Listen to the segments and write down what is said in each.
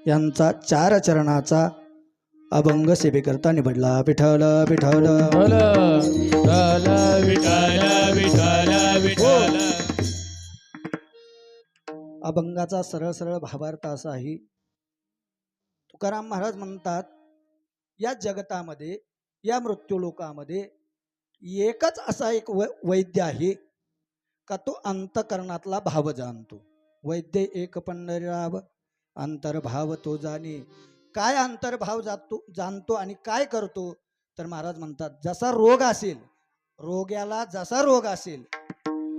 यांचा 4 चरणाचा अभंग सेवेकरता निवडला. विठ्ठल विठ्ठल विठ्ठल विठ्ठल विठ्ठल विठ्ठल. अभंगाचा सरळ सरळ भावार्थ असा आहे. तुकाराम महाराज म्हणतात, या जगतामध्ये, या मृत्यूलोकामध्ये एकच असा एक वैद्य आहे का तो अंतकरणातला भाव जाणतो. वैद्य एक पंढरीराव, अंतर्भाव तो जाणे. काय अंतर्भाव जाणतो आणि काय करतो, तर महाराज म्हणतात, जसा रोग असेल, रोग्याला जसा रोग असेल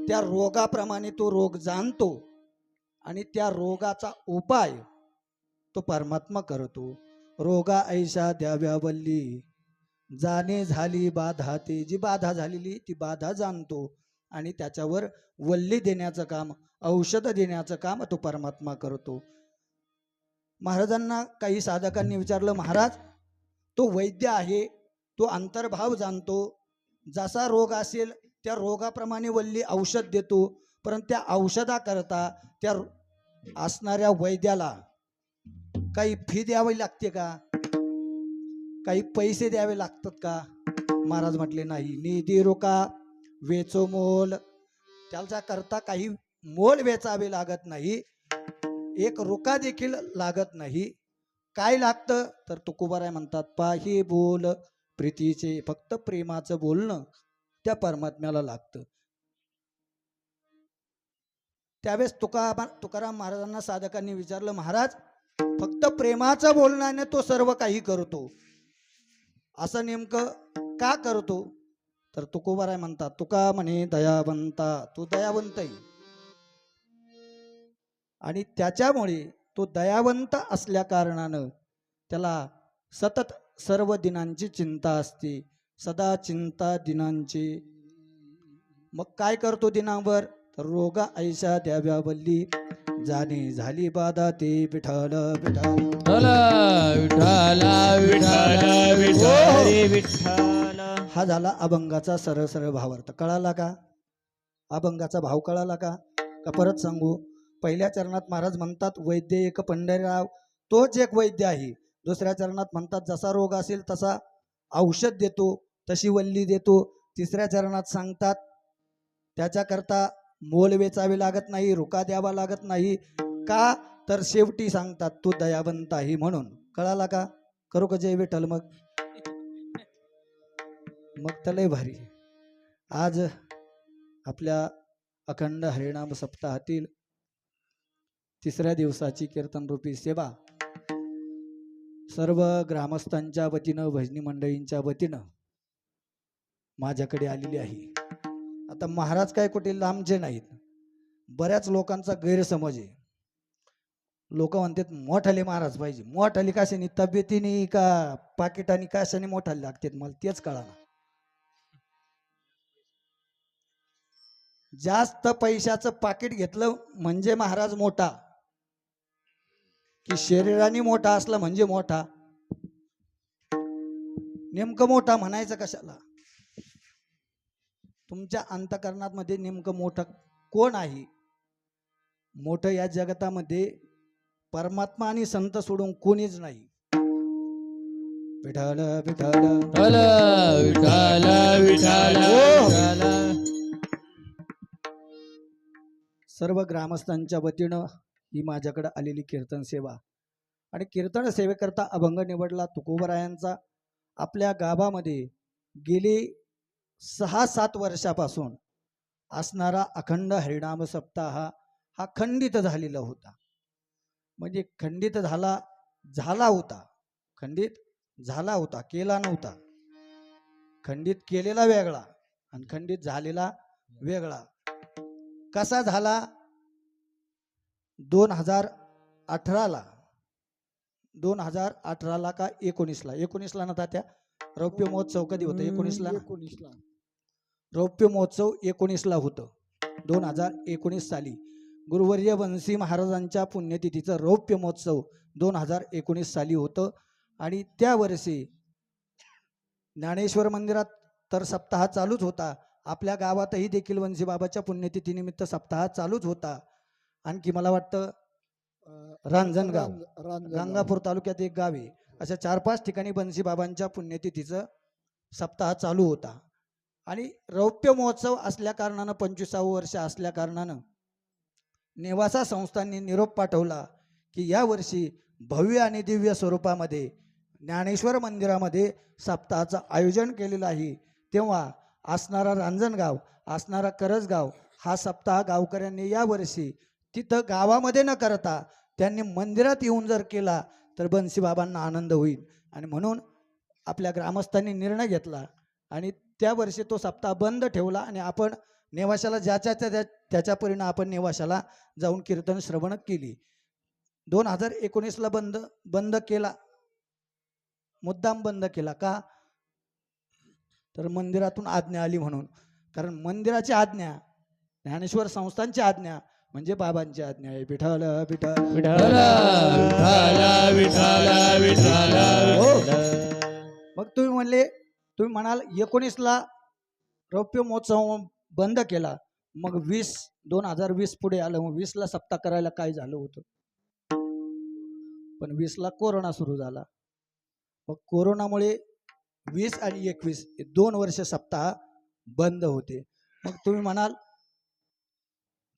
त्या रोगाप्रमाणे तो रोग जाणतो आणि त्या रोगाचा उपाय तो परमात्मा करतो. रोगा ऐशा द्याव्या वल्ली, जाणे झाली बाधा ते. जी बाधा झालेली ती बाधा जाणतो आणि त्याच्यावर वल्ली देण्याचं काम, औषध देण्याचं काम तो परमात्मा करतो. महाराजांना काही साधकांनी विचारलं, महाराज तो वैद्य आहे, तो अंतर्भाव जाणतो, जसा रोग असेल त्या रोगाप्रमाणे वल्ली औषध देतो, परंतु त्या औषधाकरता त्या असणाऱ्या वैद्याला काही फी द्यावी लागते का, काही पैसे द्यावे लागतात का? महाराज म्हटले नाही. निधी रोका वेचो मोल, त्याचा करता काही मोल वेचावे लागत नाही, एक रुका देखील लागत नाही. काय लागतं तर तुकोबाराय म्हणतात, पाही बोल प्रीतीचे, फक्त प्रेमाचं बोलणं त्या परमात्म्याला लागतं. त्यावेळेस तुकाराम महाराजांना साधकांनी विचारलं, महाराज फक्त प्रेमाचं बोलण्याने तो सर्व काही करतो, असं नेमकं का करतो? तर तुकोबाराय म्हणतात, तुका म्हणे दयावंता, तो दयावंत आहे आणि त्याच्यामुळे तो दयावंत असल्या कारणानं त्याला सतत सर्व दिनांची चिंता असते, सदा चिंता दिनांची. मग काय करतो दिनांवर, तर रोगा ऐशा द्याव्या वल्ली, जाणे झाली बाधा ते. विठ्ठल विठ्ठल विठ्ठल विठ्ठल विठ्ठल विठ्ठल. हा झाला अभंगाचा सरळ सरळ भावार्थ. कळाला का? अभंगाचा भाव कळाला का? परत सांगू. पहिल्या चरणात महाराज म्हणतात, वैद्य एक पंढरीराव, तोच एक वैद्य आहे. दुसऱ्या चरणात म्हणतात, जसा रोग असेल तसा औषध देतो, तशी वल्ली देतो. तिसऱ्या चरणात सांगतात, त्याच्याकरता मोल वेचावे लागत नाही, रुका द्यावा लागत नाही. का तर शेवटी सांगतात, तू दयावंत आहे म्हणून. कळाला का? करू का जय विठ्ठल? मग तर लय भारी. आज आपल्या अखंड हरिनाम सप्ताहातील 3ऱ्या दिवसाची कीर्तन रूपी सेवा सर्व ग्रामस्थांच्या वतीनं, भजनी मंडळींच्या वतीनं माझ्याकडे आलेली आहे. आता महाराज काय कुठे लांबचे नाहीत. बऱ्याच लोकांचा गैरसमज आहे. लोक म्हणतात मोठाले महाराज पाहिजे. मोठाले कशाने, तब्येतीने का पाकिटाने, कशाने मोठाले लागतात? मला तेच कळाना. जास्त पैशाचं पाकिट घेतलं म्हणजे महाराज मोठा, की शरीराने मोठा असला म्हणजे मोठा? नेमकं मोठा म्हणायचं कशाला? तुमच्या अंतःकरणात मध्ये नेमकं मोठं कोण आहे? मोठं या जगतामध्ये परमात्मा आणि संत सोडून कोणीच नाही. विठ्ठल विठ्ठल विठ्ठल विठ्ठल विठ्ठल. सर्व ग्रामस्थांच्या वतीनं ही माझ्याकडे आलेली कीर्तन सेवा आणि कीर्तन सेवेकरता अभंग निवडला तुकोबरायांचा. आपल्या गावामध्ये गेली 6-7 वर्षापासून असणारा अखंड हरिनाम सप्ताह हा खंडित झालेला होता. म्हणजे खंडित झाला होता, केला नव्हता. खंडित केलेला वेगळा आणि खंडित झालेला वेगळा. कसा झाला? 2018ला का 19ला ना तात्या रौप्य महोत्सव कधी होतं? 19ला रौप्य महोत्सव 19ला होतं. 2019 साली गुरुवर्य वंशी महाराजांच्या पुण्यतिथीचं रौप्य महोत्सव 2019 साली होतं. आणि त्या वर्षी ज्ञानेश्वर मंदिरात तर सप्ताह चालूच होता. आपल्या गावातही देखील वंशी बाबाच्या पुण्यतिथीनिमित्त सप्ताह चालूच होता. आणखी मला वाटतं रांजणगाव रांजणगाव. गंगापूर तालुक्यात एक गाव आहे. अशा 4-5 ठिकाणी बन्सीबाबांच्या पुण्यतिथीचं सप्ताह चालू होता आणि रौप्य महोत्सव असल्या कारणानं 25वं वर्ष असल्या कारणानं नेवासा संस्थांनी निरोप पाठवला की या वर्षी भव्य आणि दिव्य स्वरूपामध्ये ज्ञानेश्वर मंदिरामध्ये सप्ताहाचं आयोजन केलेलं आहे. तेव्हा असणारा रांजणगाव, असणारा करजगाव हा सप्ताह गावकऱ्यांनी यावर्षी तिथं गावामध्ये न करता त्यांनी मंदिरात येऊन जर केला तर बन्सीबाबांना आनंद होईल आणि म्हणून आपल्या ग्रामस्थांनी निर्णय घेतला आणि त्या वर्षी तो सप्ताह बंद ठेवला आणि आपण नेवाशाला त्याच्या परीनं आपण नेवाशाला जाऊन कीर्तन श्रवण केली. 2019ला बंद केला. मुद्दाम बंद केला का? तर मंदिरातून आज्ञा आली म्हणून. कारण मंदिराची आज्ञा, ज्ञानेश्वर संस्थांची आज्ञा म्हणजे बाबांची आज्ञा आहे. विठ्ठल विठ्ठल विठ्ठल विठ्ठल विठ्ठल विठ्ठल हो. मग तुम्ही म्हणाल 19ला रौप्य महोत्सव बंद केला, मग 2020 पुढे आलं, मग 20ला सप्ताह करायला काय झालं होतं? पण 20ला कोरोना सुरू झाला. मग कोरोनामुळे 20 आणि 21 हे 2 वर्ष सप्ताह बंद होते. मग तुम्ही म्हणाल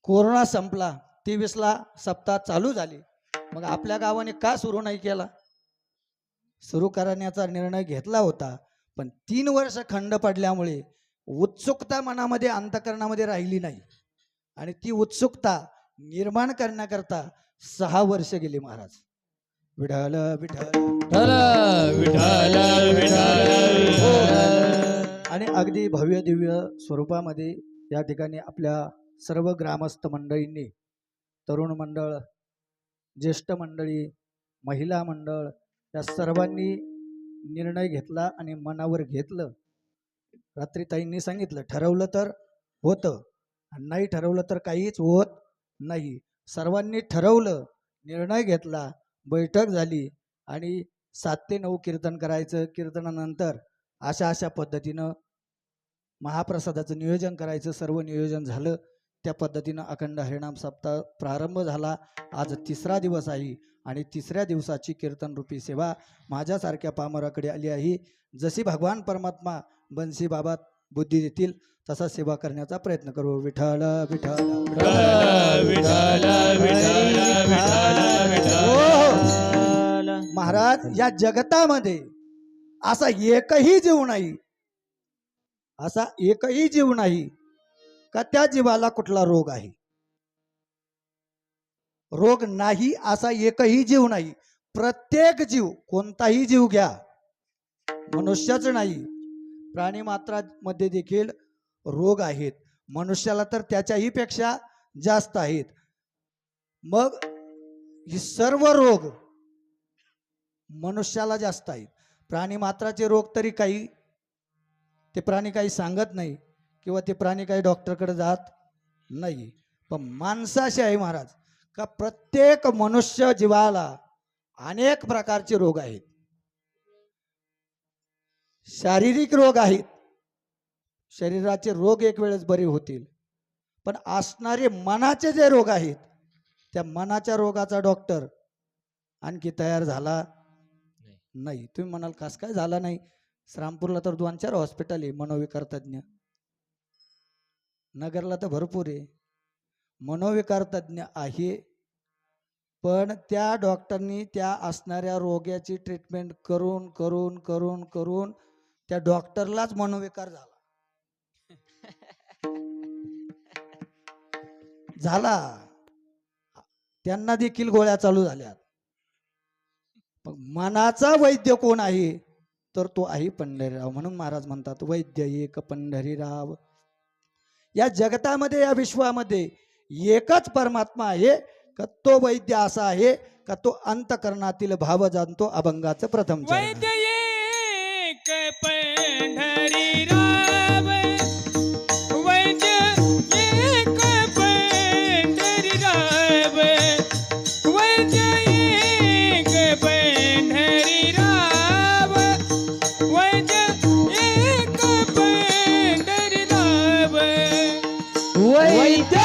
कोरोना संपला, 23ला सप्ताह चालू झाले, मग आपल्या गावाने का सुरू नाही केला? सुरू करण्याचा निर्णय घेतला होता, पण 3 वर्ष खंड पडल्यामुळे उत्सुकता मनामध्ये अंतकरणामध्ये राहिली नाही आणि ती उत्सुकता निर्माण करण्याकरता 6 वर्ष गेली महाराज. विठ्ठल विठ्ठल विठ्ठल विठ्ठल आणि अगदी भव्य दिव्य स्वरूपामध्ये या ठिकाणी आपल्या सर्व ग्रामस्थ मंडळींनी, तरुण मंडळ, ज्येष्ठ मंडळी, महिला मंडळ या सर्वांनी निर्णय घेतला आणि मनावर घेतलं. रात्री ताईंनी सांगितलं, ठरवलं तर होतं आणि नाही ठरवलं तर काहीच होत नाही. सर्वांनी ठरवलं, निर्णय घेतला, बैठक झाली आणि 7 ते 9 कीर्तन करायचं. कीर्तनानंतर अशा पद्धतीनं महाप्रसादाचं नियोजन करायचं. सर्व नियोजन झालं. त्या पद्धतीनं अखंड हरिनाम सप्ताह प्रारंभ झाला. आज 3रा दिवस आहे आणि 3ऱ्या दिवसाची कीर्तनरूपी सेवा माझ्यासारख्या पामराकडे आली आहे. जशी भगवान परमात्मा बन्सी बाबा बुद्धी देतील तसा सेवा करण्याचा प्रयत्न करू. विठ्ठल विठ्ठल महाराज, या जगतामध्ये असा एकही जीव नाही का त्या जीवाला कुठला रोग आहे. रोग नाही असा एकही जीव नाही. प्रत्येक जीव, कोणताही जीव घ्या, मनुष्याच नाही, प्राणी मात्रामध्ये देखील रोग आहेत. मनुष्याला तर त्याच्याही पेक्षा जास्त आहेत. मग ही सर्व रोग मनुष्याला जास्त आहेत. प्राणी मात्राचे रोग तरी काही ते प्राणी काही सांगत नाही किंवा ते प्राणी काही डॉक्टरकडे जात नाही. पण माणसाशी आहे महाराज का प्रत्येक मनुष्य जीवाला अनेक प्रकारचे रोग आहेत. शारीरिक रोग आहेत, शरीराचे रोग एक वेळेस बरे होतील, पण असणारे मनाचे जे रोग आहेत त्या मनाच्या रोगाचा डॉक्टर आणखी तयार झाला नाही. तुम्ही म्हणाल कस काय झाला नाही? श्रामपूरला तर 2-4 हॉस्पिटल आहे मनोविकार तज्ञ, नगरला तर भरपूर आहे मनोविकार तज्ञ आहे, पण त्या डॉक्टरनी त्या असणाऱ्या रोग्याची ट्रीटमेंट करून करून करून करून त्या डॉक्टरलाच मनोविकार झाला. त्यांना देखील गोळ्या चालू झाल्या. मग मनाचा वैद्य कोण आहे तर तो आहे पंढरीराव. म्हणून महाराज म्हणतात वैद्य एक पंढरीराव. या जगतामध्ये, या विश्वामध्ये एकच परमात्मा आहे का तो वैद्य असा आहे का तो अंतकरणातील भाव जाणतो. अभंगाचं प्रथम चरण. वैद्य एक पंढरीराव, वैद्य एक पंढरीराव, वैद्य एक पंढरीराव, वैद्य एक पंढरीराव, वैद्य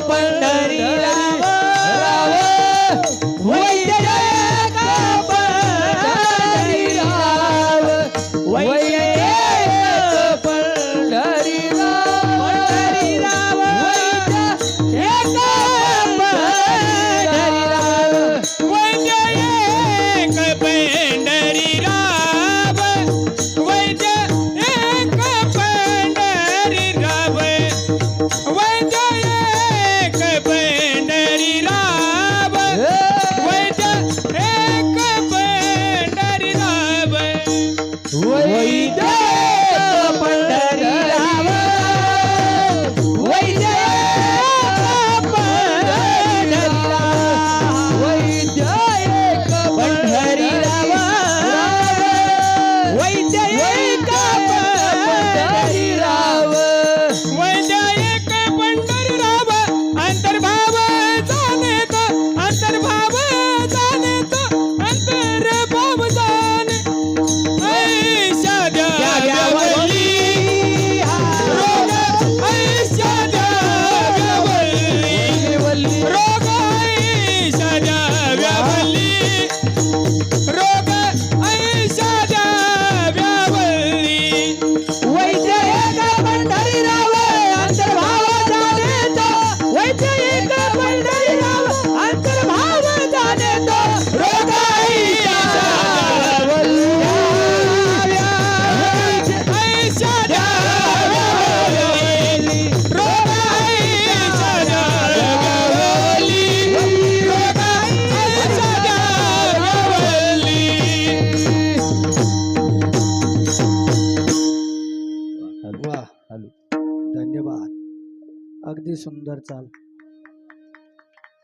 पंढरीराव राव सुंदर चाल.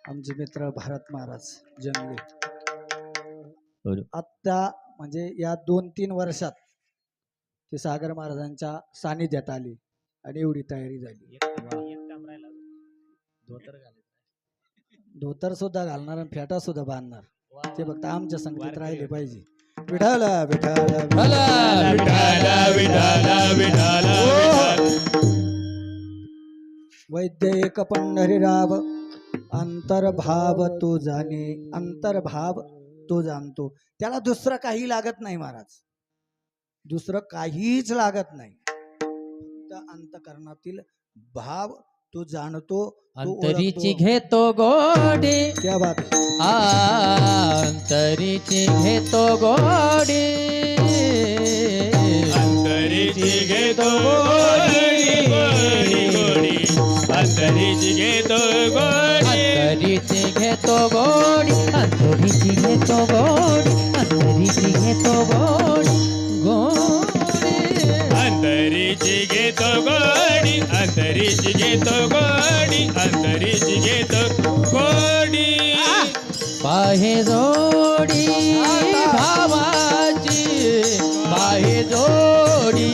आमचे मित्र भारत महाराज जंगले बरं. आत्ता म्हणजे या 2-3 वर्षात ते सागर महाराजांच्या सानिध्यात आले आणि एवढी तयारी झाली. धोतर सुद्धा घालणार आणि फेटा सुद्धा बांधणार. ते फक्त आमच्या संगतीत राहिले पाहिजे. विठाला विठाला विठाला विठाला विठाला विठाला वैद्य एक पंढरीराव अंतर्भाव तो जाणे. अंतर्भाव तो जाणतो. त्याला दुसरं काही लागत नाही महाराज. दुसरं काहीच लागत नाही. फक्त अंतःकरणातील भाव तो जाणतो. तो अंतरीची ओळखतो. घेतो गोडी. क्या बात आहे. अंतरीची घेतो गोडी. अंतरीची घेतो गोडी गोडी गोडी अंतरीची घेतो गोडी अंतरीची घेतो गोडी. अंतरीची घेतो गोडी. अंतरीची घेतो गोडी. गोडी अंतरीची घेतो गोडी अंतरीची घेतो गोडी अंतरीची घेतो गोडी पाहे जोडी भावाची. पाहे जोडी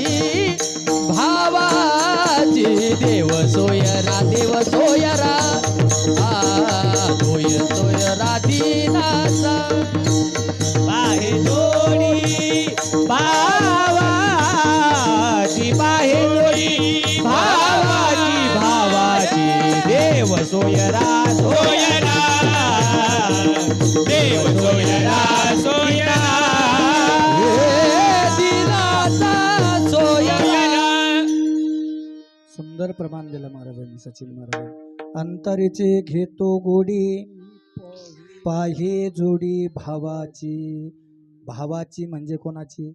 भावाची. देव सोयरा देव सोयरा. सोय सोयरा दिनाचा. पाहे जोडी भावाची पाहे जोडी भावाची भावाची देव सोयरा सोयरा देव सोयरा सोयरा दिनाचा सोयरा. सुंदर प्रमाण दिलं महाराजांनी सचिन महाराज. अंतरीचे घेतो गोडी पाहे जोडी भावाची. भावाची म्हणजे कोणाची?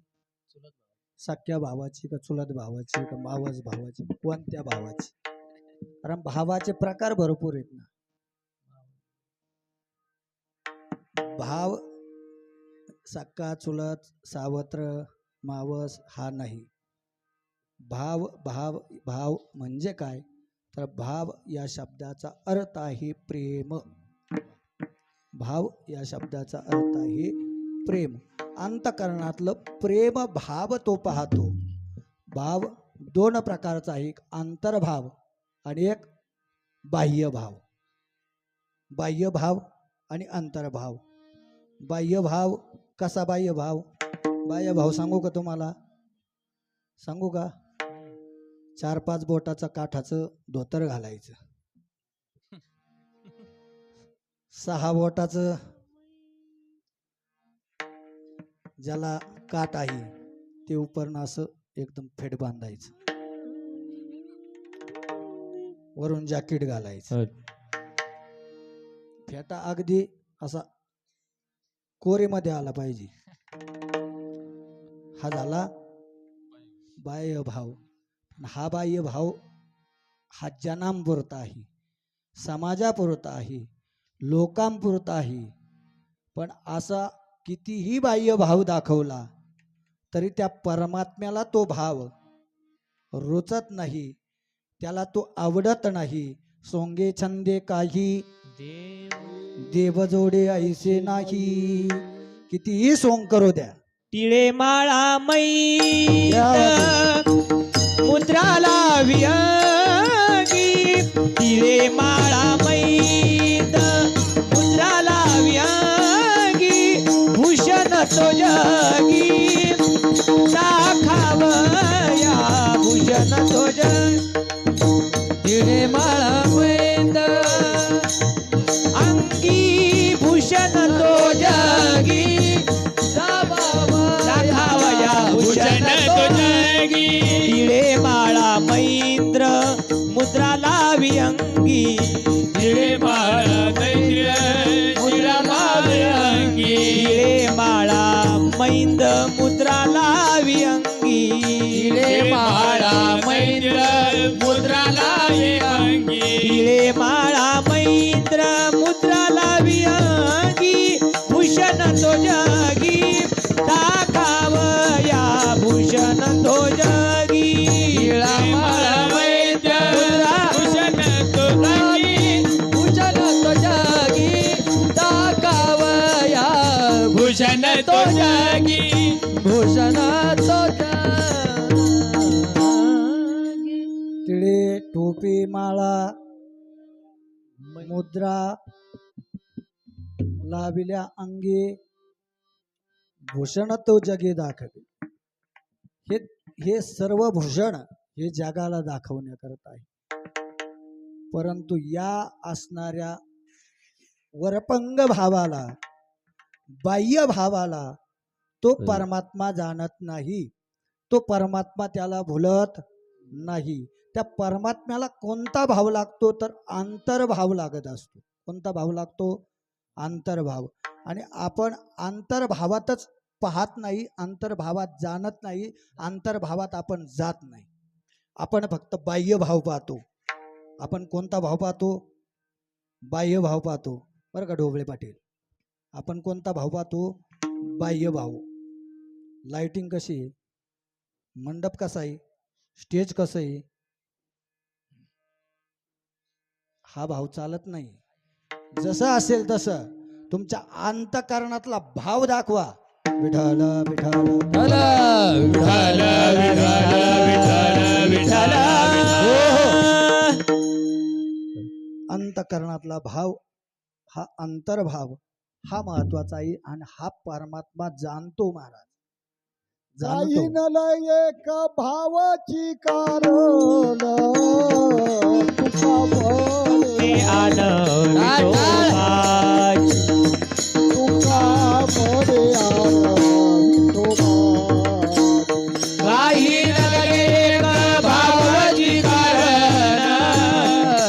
सख्या भावाची का चुलत भावाची का मावस भावाची? कोणत्या भावाची? कारण भावाचे प्रकार भरपूर आहेत ना. भाव सक्का चुलत सावत्र मावस हा नाही. भाव भाव भाव म्हणजे काय? तर भाव या शब्दाचा अर्थ आहे प्रेम. भाव या शब्दाचा अर्थ आहे प्रेम. अंतःकरणातलं प्रेम भाव तो पाहतो. भाव 2 प्रकारचा आहे. एक अंतर्भाव आणि एक बाह्य भाव. बाह्य भाव आणि अंतर्भाव. बाह्य भाव कसा? बाह्य भाव बाह्य भाव सांगू का तुम्हाला? सांगू का? 4-5 बोटाचं काठाचं धोतर घालायचं. 6 बोटाचं ज्याला काठ आहे ते उपरनं असं एकदम फेट बांधायचं. वरून जॅकेट घालायचं. फेटा अगदी असा कोरीमध्ये आला पाहिजे. हा झाला बाह्य भाव. हा बाह्य भाव हा जनांपुरता आहे, समाजापुरता आहे, लोकांपुरता आहे. पण असा कितीही बाह्य भाव दाखवला तरी त्या परमात्म्याला तो भाव रुचत नाही. त्याला तो आवडत नाही. सोंगे छंदे काही देव जोडे ऐसे नाही. कितीही सोंग करू द्या. टिळे माळा मै मुद्रा लावियागी. टिळे माळा मैत मुद्रा लावियागी. भूषण तो जगी दाखावया. भूषण तो जगी तिळे माळा मैंद अंगी. भूषण तो जगी दाखावया. भूषण तो जगी. टिळे माळा मैंद्र मुद्रा लावी अंगी. टिळे माळा मैंद्र मुद्रा लावी अंगी. टिळे माळा मैंद मुद्रा लावी अंगी. टिळे माळा मैंद्र मुद्रा लावी अंगी. टिळे माळा मैंद्र मुद्रा लावी अंगी. भूषण तो जगी दाखावया. भूषण तो जगी. टिळा माळा मैंद्र भूषण तो भूषण तो जगी भूषण तो जगी. तिळे टोपी माळा मुद्रा लाविल्या अंगी भूषण तो जगी दाखवे. हे हे सर्व भूषण हे जगाला दाखवण्याकरता आहे. परंतु या असणाऱ्या वरपंग भावाला बाह्य भावाला तो परमात्मा जाणत नाही. तो परमात्मा त्याला भुलत नाही. त्या परमात्म्याला कोणता भाव लागतो तर आंतरभाव लागत असतो. कोणता भाव लागतो? आंतरभाव. आणि आपण आंतरभावातच पाहत नाही, आंतरभावात जाणत नाही, आंतरभावात आपण जात नाही. आपण फक्त बाह्य भाव पाहतो. आपण कोणता भाव पाहतो? बाह्य भाव पाहतो. बरं का ढोबळे पाटील, आपण कोणता भाव पाहतो? बाह्य भाव. लाइटिंग कशी आहे, मंडप कसा आहे, स्टेज कसं आहे, हा भाव चालत नाही. जसं असेल तसं तुमच्या अंतःकरणातला भाव दाखवा. विठ्ठल विठ्ठल विठ्ठल विठ्ठल विठ्ठल विठ्ठल अंतःकरणातला भाव, हा अंतर्भाव, हा महत्वाचा आहे. आणि हा परमात्मा जाणतो महाराज, जाणतो. एक भावाची कारण तुका बळे आनंद तुका बळे आनंद काही नगे भावाची कारण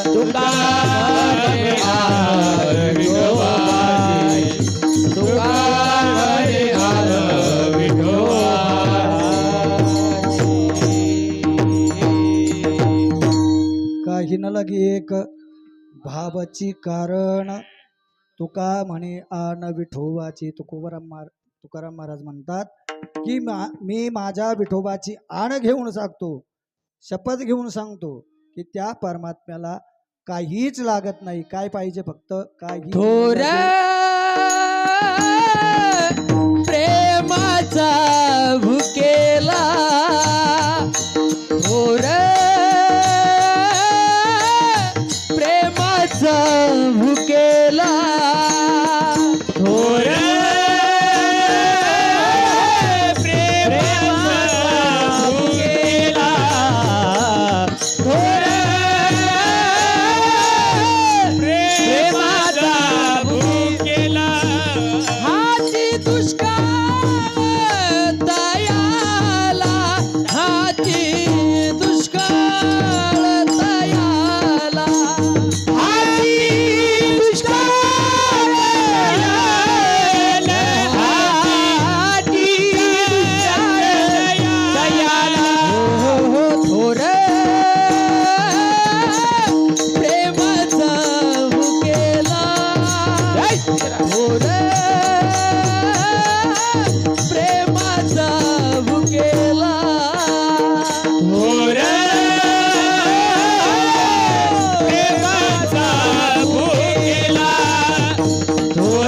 तुका बळे आनंद तुका बळे आनंद. काही न लगे एक भावाची कारण तुका म्हणे आन विठोबाची. तुकाराम महाराज म्हणतात की मी माझ्या विठोबाची आण घेऊन सांगतो, शपथ घेऊन सांगतो की त्या परमात्म्याला काहीच लागत नाही. काय पाहिजे? फक्त काही थोर प्रेमाचा भुकेला, थोर प्रेमाचा भुकेला, थोर प्रेमाचा भुकेला, थोर प्रेमाचा भुकेला. हाती दुष्काळ दयाला, हाती दुष्काळ दयाला, हाती दुष्काळ दयाला, हाती दयाला. हो थोर प्रेमाचा भुकेला, थोर प्रेमाचा भुकेला, थोर प्रेमाचा भुकेला, थोर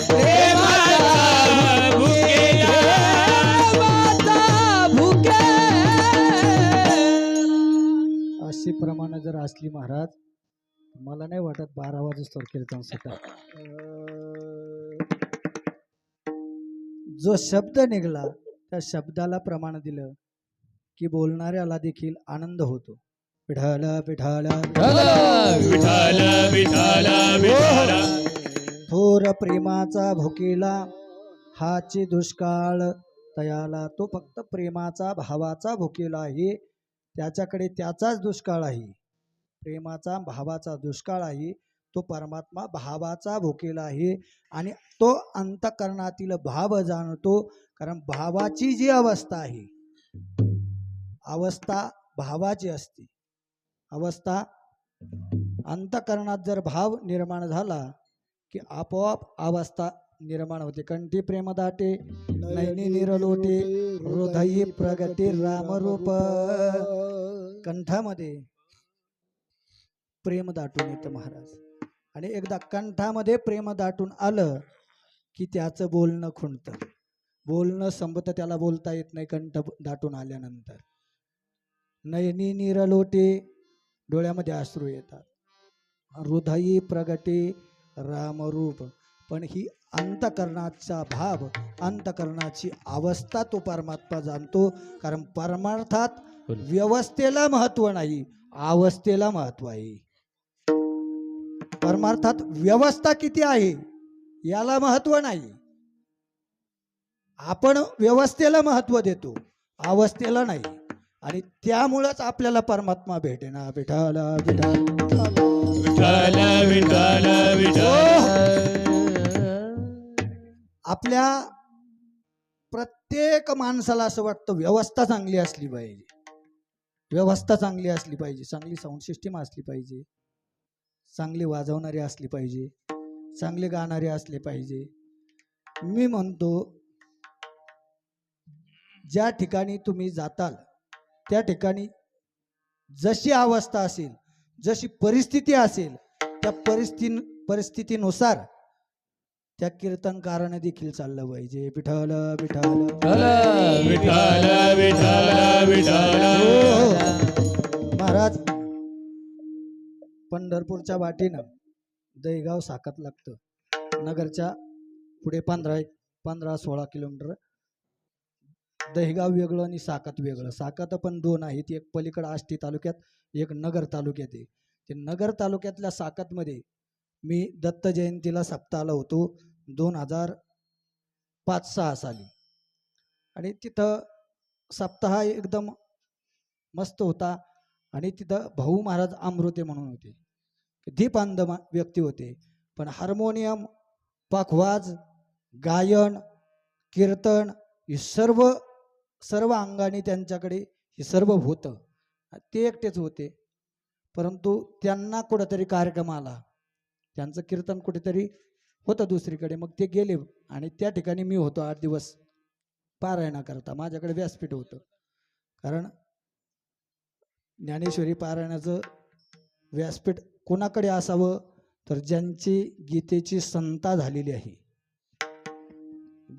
प्रेमाचा भुकेला. प्रेमाचा भुकेला. अशी प्रमाणे जर असली महाराज, मला नाही वाटत 12 वाजता कीर्तन सकाळ. जो शब्द निघाला त्या शब्दाला प्रमाण दिलं की बोलणाऱ्याला देखील आनंद होतो. विठ्ठल विठ्ठल विठ्ठल विठ्ठल विठ्ठल. थोर प्रेमाचा भुकेला, हाची दुष्काळ तयाला. तो फक्त प्रेमाचा भावाचा भुकेला आहे. त्याच्याकडे त्याचाच दुष्काळ आहे. प्रेमाचा भावाचा दुष्काळ आहे. तो परमात्मा भावाचा भुकेला आहे. आणि तो अंतःकरणातील भाव जाणतो. कारण भावाची जी अवस्था आहे, अवस्था भावाची असते. अवस्था अंतःकरणात जर भाव निर्माण झाला की आपोआप अवस्था निर्माण होते. कंठी प्रेम दाटे, नैनी निरलोटे, हृदयी प्रगती रामरूप. कंठामध्ये प्रेम दाटून येतं महाराज. आणि एकदा कंठामध्ये प्रेम दाटून आलं की त्याचं बोलणं खुंटतं. बोलणं संपतं, त्याला बोलता येत नाही कंठ दाटून आल्यानंतर. नयनी नीरलोटे, डोळ्यामध्ये अश्रू येतात. हृदयी प्रगटे रामरूप. पण ही अंतकरणाचा भाव, अंतकरणाची अवस्था तो परमात्मा जाणतो. कारण परमार्थात व्यवस्थेला महत्व नाही, अवस्थेला महत्व आहे. परमार्थात व्यवस्था किती आहे याला महत्व नाही. आपण व्यवस्थेला महत्व देतो, अवस्थेला नाही. आणि त्यामुळंच आपल्याला परमात्मा भेटेना. विठ्ठल विठ्ठल विठ्ठल विठ्ठल विठ्ठल. आपल्या प्रत्येक माणसाला असं वाटतं व्यवस्था चांगली असली पाहिजे, व्यवस्था चांगली असली पाहिजे, चांगली साऊंड सिस्टीम असली पाहिजे, चांगली वाजवणारे असली पाहिजे, चांगले गाणारे असले पाहिजे. मी म्हणतो ज्या ठिकाणी तुम्ही जाताल त्या ठिकाणी जशी अवस्था असेल, जशी परिस्थिती असेल, त्या परिस्थितीनुसार त्या कीर्तनकाराने देखील चाललं पाहिजे. विठ्ठल विठ्ठल विठ्ठल विठ्ठल विठ्ठल. महाराज, पंढरपूरच्या वाटेनं दहीगाव साकत लागतं. नगरच्या पुढे 15-16 किलोमीटर. दहीगाव वेगळं आणि साकत वेगळं. साकत पण दोन आहेत, एक पलीकडं आष्टी तालुक्यात, एक नगर तालुक्यात आहे. ते नगर तालुक्यातल्या साकतमध्ये मी दत्त जयंतीला सप्ताहाला होतो 2005-06 साली. आणि तिथं सप्ताह एकदम मस्त होता. आणि तिथं भाऊ महाराज अमृते म्हणून होते, दीपांध व्यक्ती होते. पण हार्मोनियम, पखवाज, गायन, कीर्तन हे सर्व अंगाने त्यांच्याकडे हे सर्व होतं. ते एकटेच होते. परंतु त्यांना कुठंतरी कार्यक्रम आला, त्यांचं कीर्तन कुठेतरी होतं दुसरीकडे. मग ते गेले आणि त्या ठिकाणी मी होतो 8 दिवस पारायणाकरता. माझ्याकडे व्यासपीठ होतं. कारण ज्ञानेश्वरी पारायणाचं व्यासपीठ कोणाकडे असावं तर ज्यांची गीतेची संता झालेली आहे,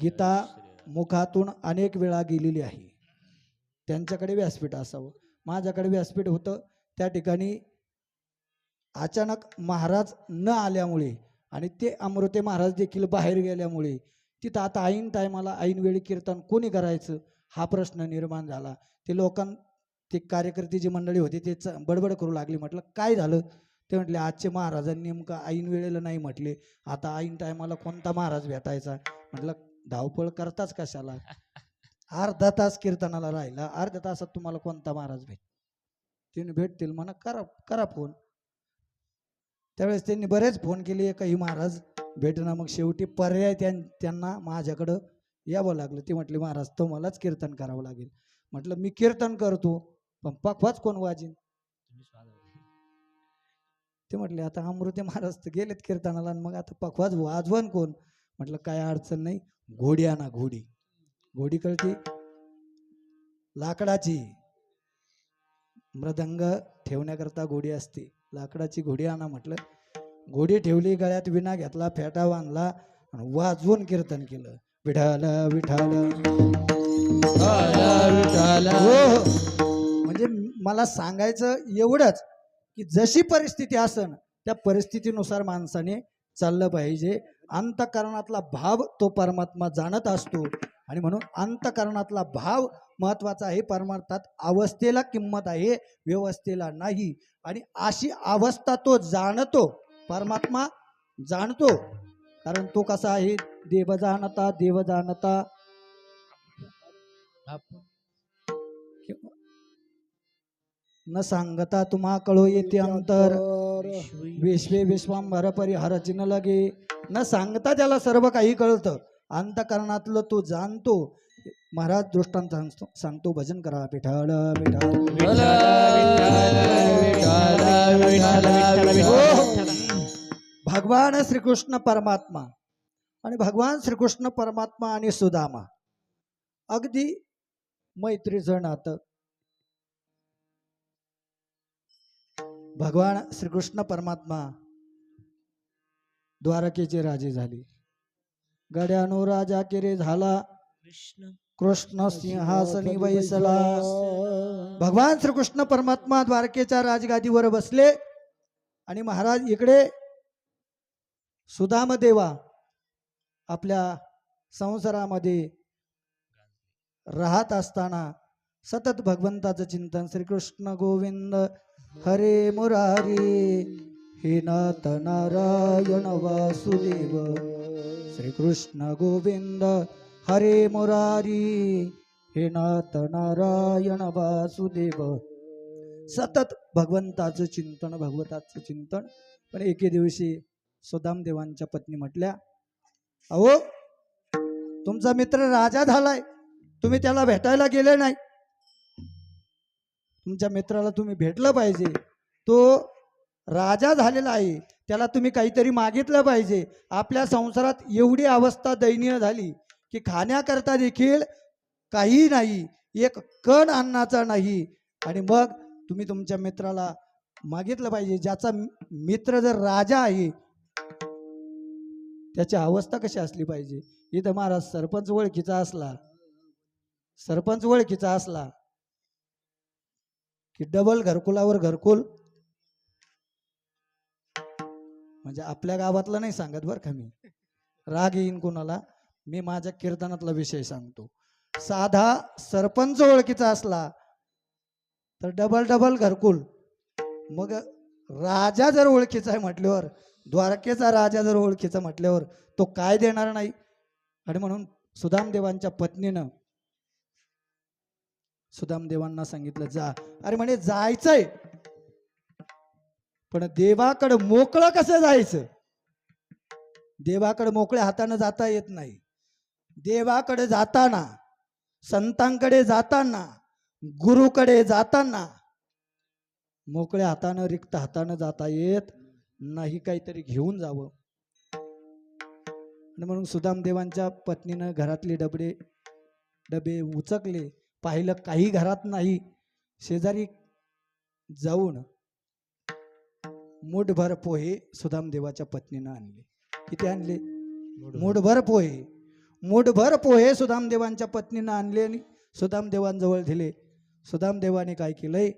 गीता मुखातून अनेक वेळा गेलेली आहे, त्यांच्याकडे व्यासपीठ असावं. माझ्याकडे व्यासपीठ होतं. त्या ठिकाणी अचानक महाराज न आल्यामुळे आणि ते अमृते महाराज देखील बाहेर गेल्यामुळे तिथं आता ऐन टायमाला ऐन वेळी कीर्तन कोणी करायचं हा प्रश्न निर्माण झाला. ते कार्यकर्ते जी मंडळी होती ते बडबड करू लागली. म्हटलं काय झालं? ते म्हटले आजचे महाराजांनी नेमकं ऐन वेळेला नाही म्हटले, आता ऐन टायमाला कोणता महाराज भेटायचा? म्हटलं धावपळ करताच कशाला, अर्धा तास कीर्तनाला राहिला, अर्ध्या तासात तुम्हाला कोणता महाराज तुम्ही भेटतील म्हणा, करा फोन. त्यावेळेस त्यांनी बरेच फोन केले, काही महाराज भेटना. मग शेवटी पर्याय त्यांना माझ्याकडं यावं लागलं. ते म्हटले महाराज तुम्हालाच कीर्तन करावं लागेल. म्हटलं मी कीर्तन करतो पण पखवाज कोण वाजीन? ते म्हटले आता अमृते महाराज तर गेलेत कीर्तनाला, मग आता पखवाज वाजवण कोण? म्हटलं काय अडचण नाही, घोडी आणा. घोडी कळती, लाकडाची, मृदंग ठेवण्याकरता घोडी असते, लाकडाची घोडी आणा. म्हटलं घोडी ठेवली, गळ्यात विणा घेतला, फेटा बांधला आणि वाजवून कीर्तन केलं. विठ्ठल विठ्ठल. म्हणजे मला सांगायचं एवढंच की जशी परिस्थिती असन त्या परिस्थितीनुसार माणसाने चाललं पाहिजे. अंतकरणातला भाव तो परमात्मा जाणत असतो आणि म्हणून अंतकरणातला भाव महत्वाचा आहे. परमार्थात अवस्थेला किंमत आहे, व्यवस्थेला नाही. आणि अशी अवस्था तो जाणतो, परमात्मा जाणतो. कारण तो कसा आहे, देव जाणता न सांगता तुम्हा कळो येते अंतर, विश्वे विश्वांभर परिहर चिन्ह लगे. न सांगता त्याला सर्व काही कळतं, अंतकरणातलं तो जाणतो. महाराज दृष्टांत सांगतो, भजन करा. विठ्ठल विठ्ठल. भगवान श्रीकृष्ण परमात्मा आणि भगवान श्रीकृष्ण परमात्मा आणि सुदामा अगदी मैत्रीचं नातं. भगवान श्रीकृष्ण परमात्मा द्वारकेचे राजे झाले. गड्यानो राजा केरे झाला, कृष्ण सिंहासनी बैसला. भगवान श्रीकृष्ण परमात्मा द्वारकेच्या राजगादीवर बसले आणि महाराज इकडे सुदामदेवा आपल्या संसारामध्ये राहत असताना सतत भगवंताचं चिंतन. श्रीकृष्ण गोविंद हरे मुरारी हे नाथ नारायण वासुदेव. श्रीकृष्ण गोविंद हरे मुरारी हे नाथ नारायण वासुदेव. सतत भगवंताचं चिंतन, भगवंताचं चिंतन. पण एके दिवशी सुदामदेवांच्या पत्नी म्हटल्या, अहो तुमचा मित्र राजा झालाय, तुम्ही त्याला भेटायला गेले नाही. तुमच्या मित्राला तुम्ही भेटलं पाहिजे, तो राजा झालेला आहे, त्याला तुम्ही काहीतरी मागितलं पाहिजे. आपल्या संसारात एवढी अवस्था दयनीय झाली की खाण्याकरता देखील काही नाही, एक कण अन्नाचा नाही. आणि मग तुम्ही तुमच्या मित्राला मागितलं पाहिजे. ज्याचा मित्र जर राजा आहे त्याची अवस्था कशी असली पाहिजे. इथं महाराज सरपंच ओळखीचा असला, सरपंच ओळखीचा असला की डबल घरकुलावर घरकुल. म्हणजे आपल्या गावातलं नाही सांगत बरं का मी, राग येईन कोणाला. मी माझ्या कीर्तनातला विषय सांगतो. साधा सरपंच ओळखीचा असला तर डबल डबल घरकुल. मग राजा जर ओळखीचा आहे म्हटल्यावर, द्वारकेचा राजा जर ओळखीचा म्हटल्यावर तो काय देणार नाही. आणि म्हणून सुदामदेवांच्या पत्नीनं सुदामदेवांना सांगितलं, जा. अरे म्हणे जायचंय, पण देवाकडे मोकळं कसं जायचं. देवाकडे मोकळ्या हाताने जाता येत नाही. देवाकडे जाताना, संतांकडे जाताना, गुरुकडे जाताना मोकळ्या हातानं, रिक्त हातानं जाता येत नाही, काहीतरी घेऊन जावं. आणि म्हणून सुदामदेवांच्या पत्नीनं घरातले डबे उचकले, पाहिलं काही घरात नाही. शेजारी जाऊन मूठभर पोहे सुदामदेवाच्या पत्नीनं आणले. किती आणले? मूठभर पोहे. मूठभर पोहे सुदामदेवांच्या पत्नीनं आणले आणि सुदामदेवांजवळ दिले. सुदामदेवाने काय केलंय,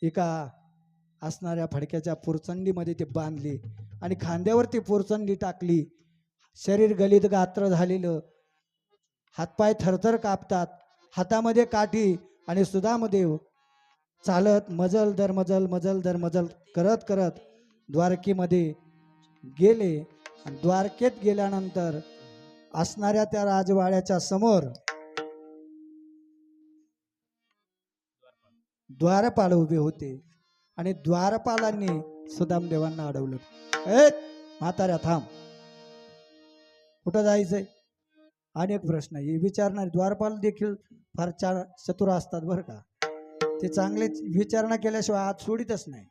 एका असणाऱ्या फडक्याच्या पुरचंडीमध्ये ते बांधले आणि खांद्यावर ती पुरचंडी टाकली. शरीर गलित गात्र झालेलं, हातपाय थरथर कापतात, हातामध्ये काठी. आणि सुदामदेव चालत मजल दर मजल, मजल दर मजल करत करत द्वारकेमध्ये गेले. आणि द्वारकेत गेल्यानंतर असणाऱ्या त्या राजवाड्याच्या समोर द्वारपाल उभे होते. आणि द्वारपालांनी सुदामदेवांना अडवलं, ए म्हाताऱ्या थांब, कुठं जायचंय. अनेक प्रश्न हे विचारणारे द्वारपाल देखील फार चतुर असतात बरं का. ते चांगले विचारणा केल्याशिवाय आत सोडितच नाही.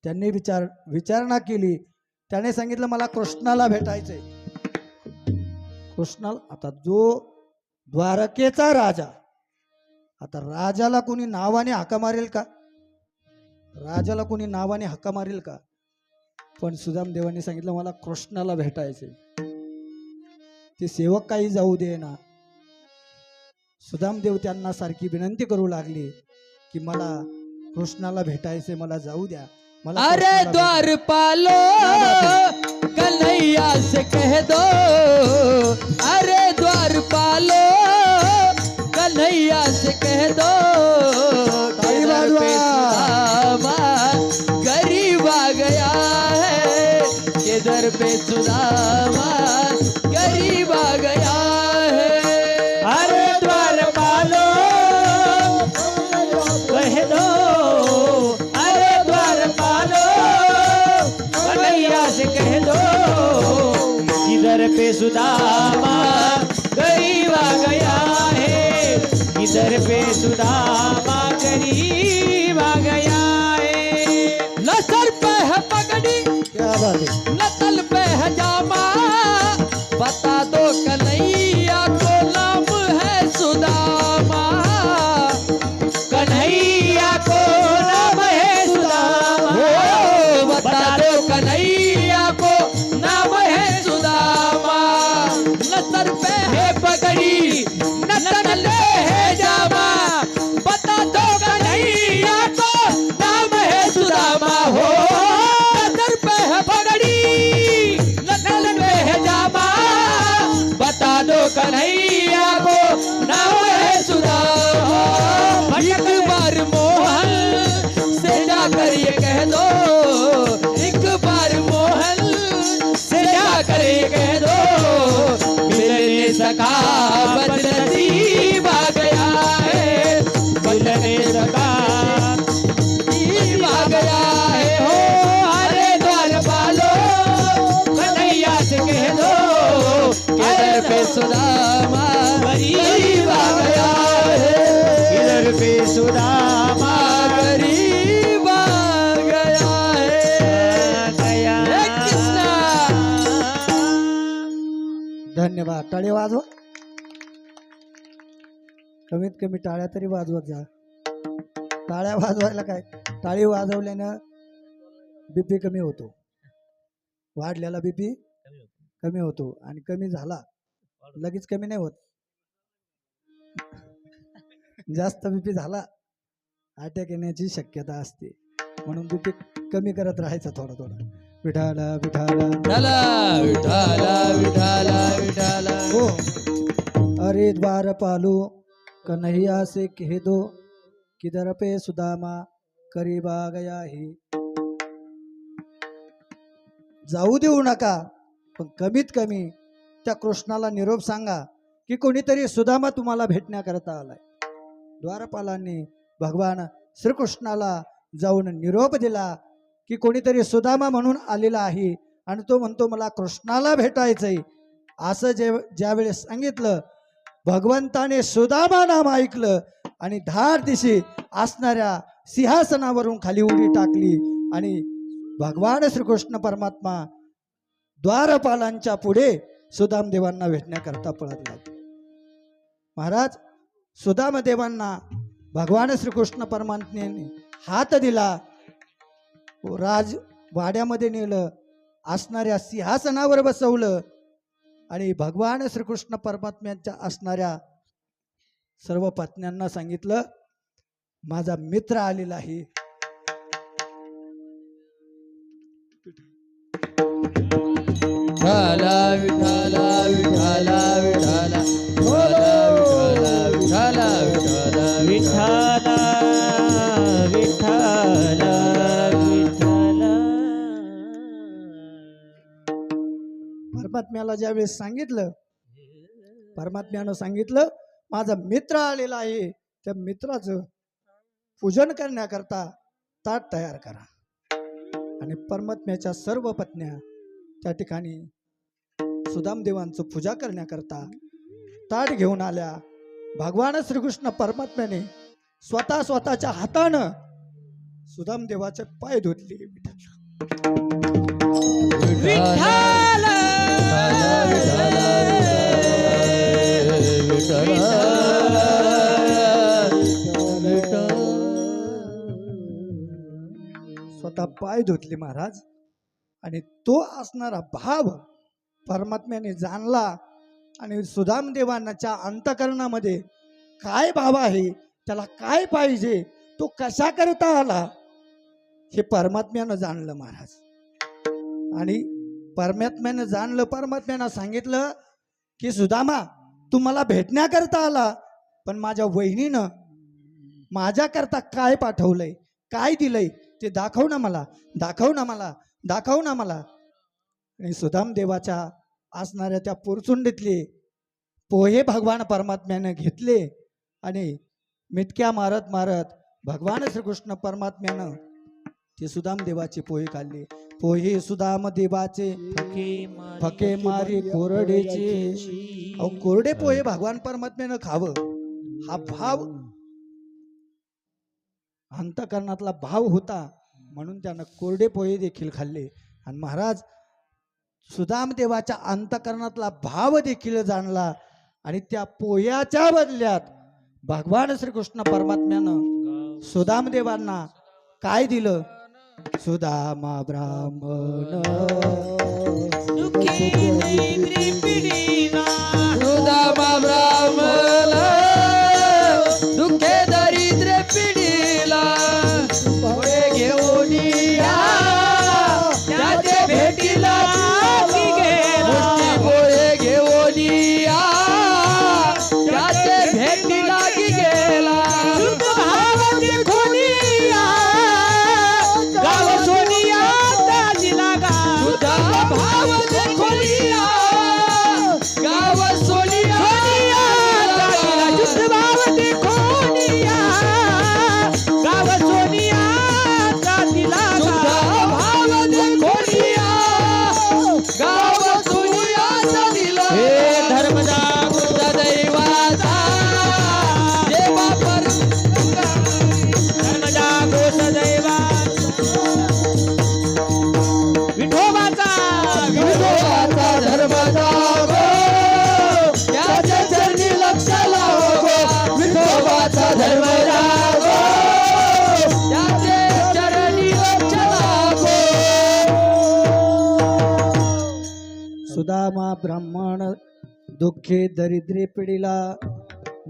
त्यांनी विचारणा केली. त्याने सांगितलं, मला कृष्णाला भेटायचंय. कृष्णाला. आता जो द्वारकेचा राजा, आता राजाला कोणी नावाने हाका मारेल का? राजाला कोणी नावाने हाका मारेल का? पण सुदामदेवांनी सांगितलं, मला कृष्णाला भेटायचंय. ते सेवक काही जाऊ दे ना. सुदामदेव त्यांना सारखी विनंती करू लागले की मला कृष्णाला भेटायचे, मला जाऊ द्या. मला अरे द्वारपालो कन्हैया से कह दो, अरे द्वारपालो कन्हैया से कह दो, किधर पे सुदामा गरीब आ गया है, किधर पे सुदामा गरीब आ गया है. अरे द्वारपालो कह दो, अरे द्वारपालो कन्हैया से कह दो, किधर पे सुदामा गरीब आ गया है, किधर पे सुदामा गरीब आ गया है. न सर पे है पगड़ी, क्या बात है. न तल पे है जामा, बता दो कन्हैया को नाम है सुदामा, कन्हैया को नाम है सुदामा, बता दो कन्हैया को देखा बदनसीब आ गया है, मिलने सका नसीब आ गया है हो। अरे द्वार पालो कन्हैया से कह दो इधर पे सुदामा गरीब आ गया है, इधर पे सुदामा गरीब आ गया है। गया। हे कृष्णा धन्यवाद. टाळी वाजवा. कमीत कमी टाळ्या तरी वाजवत जा. टाळ्या वाजवायला काय, टाळी वाजवल्यानं बीपी कमी होतो, वाढलेला बीपी कमी होतो, आणि कमी झाला लगेच कमी नाही होत. जास्त बीपी झाला अटॅक येण्याची शक्यता असते, म्हणून बीपी कमी करत राहायचं थोडं थोडं. विठाला विठाला विठाला विठाला विठाला विठाला हो. अरे द्वारपालो कन्हैया से कह दो किधर पे सुदामा करीब आ गया है. जाऊ देऊ नका, पण कमीत कमी त्या कृष्णाला निरोप सांगा की कोणीतरी सुदामा तुम्हाला भेटण्याकरता आलाय. द्वारपालांनी भगवान श्रीकृष्णाला जाऊन निरोप दिला की कोणीतरी सुदामा म्हणून आलेला आहे, आणि तो म्हणतो मला कृष्णाला भेटायचंय. असं ज्यावेळेस सांगितलं, भगवंताने सुदामा नाम ऐकलं आणि धार दिशी असणाऱ्या सिंहासनावरून खाली उडी टाकली, आणि भगवान श्रीकृष्ण परमात्मा द्वारपालांच्या पुढे सुदामदेवांना भेटण्याकरता पळत लागले. महाराज, सुदामदेवांना भगवान श्रीकृष्ण परमात्म्याने हात दिला, राजवाड्यामध्ये नेलं, असणाऱ्या सिंहासनावर बसवलं, आणि भगवान श्रीकृष्ण परमात्म्यांच्या असणाऱ्या सर्व पत्न्यांना सांगितलं माझा मित्र आलेला आहे. विठाला विठाला विठाला विठाला विठाला विठाला विठाला विठाला विठाला विठाला. परमात्म्याला ज्यावेळेस सांगितलं, परमात्म्यानं सांगितलं माझा मित्र आलेला आहे, त्या मित्राचं पूजन करण्याकरता ताट तयार करा. आणि परमात्म्याच्या सर्व पत्न्या त्या ठिकाणी सुदामदेवांचं पूजा करण्याकरता ताट घेऊन आल्या. भगवान श्रीकृष्ण परमात्म्याने स्वतःच्या हातानं सुदामदेवाचे पाय धुतले. विठाला स्वतः पाय धुतले महाराज. आणि तो असणारा भाव परमात्म्याने जाणला, आणि सुदामदेवांच्या अंतकरणामध्ये काय भाव आहे, त्याला काय पाहिजे, तो कशा करता आला, हे परमात्म्यानं जाणलं महाराज. आणि परमात्म्यानं जाणलं, परमात्म्यानं सांगितलं की सुदामा तू मला भेटण्याकरता आला, पण माझ्या वहिनीनं माझ्याकरता काय पाठवलंय, काय दिलंय ते दाखव ना मला, दाखव ना मला, दाखव ना मला. आणि सुदामदेवाच्या असणाऱ्या त्या पोरचुंडीतले पोहे भगवान परमात्म्यानं घेतले, आणि मिटक्या मारत मारत भगवान श्रीकृष्ण परमात्म्यानं ते सुदामदेवाचे पोहे खाल्ले. पोहे सुदामदेवाचे फके मारी कोरडेचे. अहो, कोरडे पोहे भगवान परमात्म्यानं खावं, हा भाव अंतकरणातला भाव होता, म्हणून त्यानं कोरडे पोहे देखील खाल्ले. आणि महाराज सुदामदेवाच्या अंतकरणातला भाव देखील जाणला, आणि त्या पोह्याच्या बदल्यात भगवान श्रीकृष्ण परमात्म्यानं सुदामदेवांना काय दिलं, सुदामा ब्राह्मण सुदामा ब्राह्मण दुःखे दरिद्र पिढीला पुढे घेऊन या, त्याचे भेटीला मुष्टी पोहे घेऊन या, त्याचे भेटीला की गेला. गाव सोनिया दाजीला गा, सुधा भाव देखोलिया, सुदामा ब्राह्मण दुःखे दरिद्री पिढीला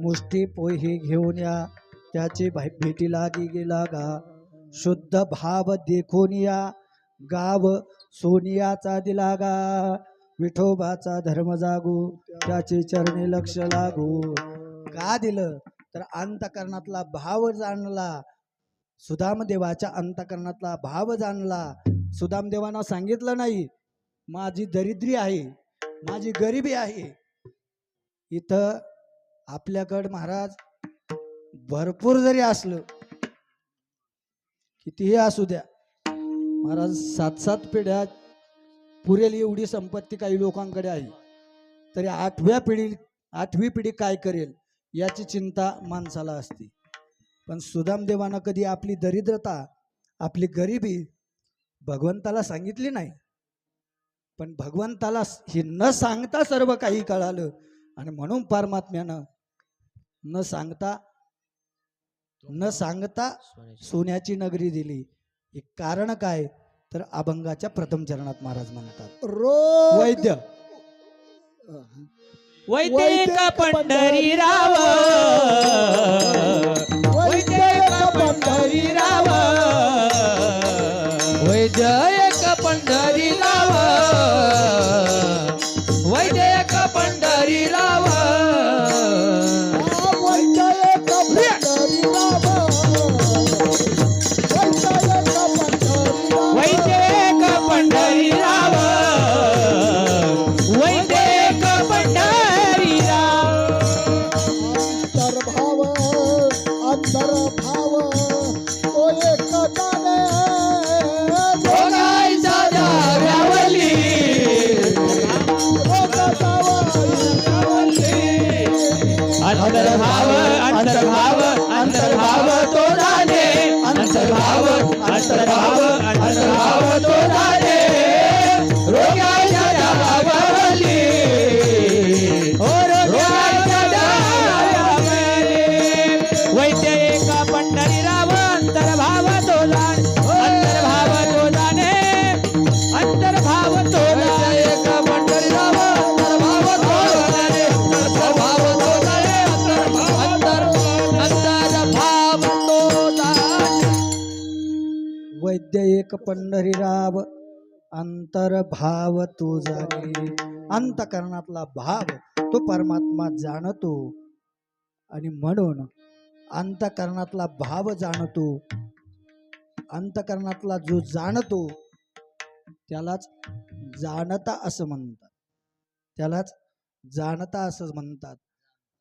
मुष्टी पोहे घेऊन या त्याची भेटी लागी गेला गा शुद्ध भाव देखून या गाव सोनियाचा दिला गा विठोबाचा धर्म जागू त्याचे चरणी लक्ष लागू का दिलं तर अंतकरणातला भाव जाणला सुदामदेवाच्या अंतकरणातला भाव जाणला सुदामदेवानं सांगितलं नाही माझी दरिद्री आहे माझी गरिबी आहे इथं आपल्याकडं महाराज भरपूर जरी असलं कितीही असू द्या महाराज 7-7 पिढ्या पुरेल एवढी संपत्ती काही लोकांकडे आहे तरी 8वी पिढी काय करेल याची चिंता माणसाला असते पण सुदामदेवानं कधी आपली दरिद्रता आपली गरिबी भगवंताला सांगितली नाही पण भगवंताला हे न सांगता सर्व काही कळालं आणि म्हणून परमात्म्यानं न सांगता सोन्याची नगरी दिली हे कारण काय तर अभंगाच्या प्रथम चरणात महाराज म्हणतात रोग वैद्य वैद्यक पंढरीराव वैद्यक पंढरीराव वैद्यक पंढरीराव वैद्यक पंढरीराव वैद्यक पंढरीराव वैद्यक पंढरीराव अंतर्भाव तो एक जाणे जोगायचा जाव्यावली अंतर्भाव अंतर्भाव अंतर्भाव तो जाणे अंतर्भाव अंतर्भाव अंतर्भाव तो जाणे रोगाच्या जावावली ओ रोगाच्या जावावली वैद्य एक पंढरीराव अंतर्भाव तो जाणे अंतर्भाव तो जाणे अंतर्भाव तो जाणे एक पंढरीराव अंतर्भाव तो जाणे अंतर्भाव तो जाणे अंतर्भाव तो जाणे वैद्य एक पंढरीराव अंतर्भाव तो जाणे अंतकरणातला भाव तो परमात्मा जाणतो आणि म्हणून अंतकरणातला भाव जाणतो अंतकरणातला जो जाणतो त्यालाच जाणता असं म्हणतात त्यालाच जाणता असं म्हणतात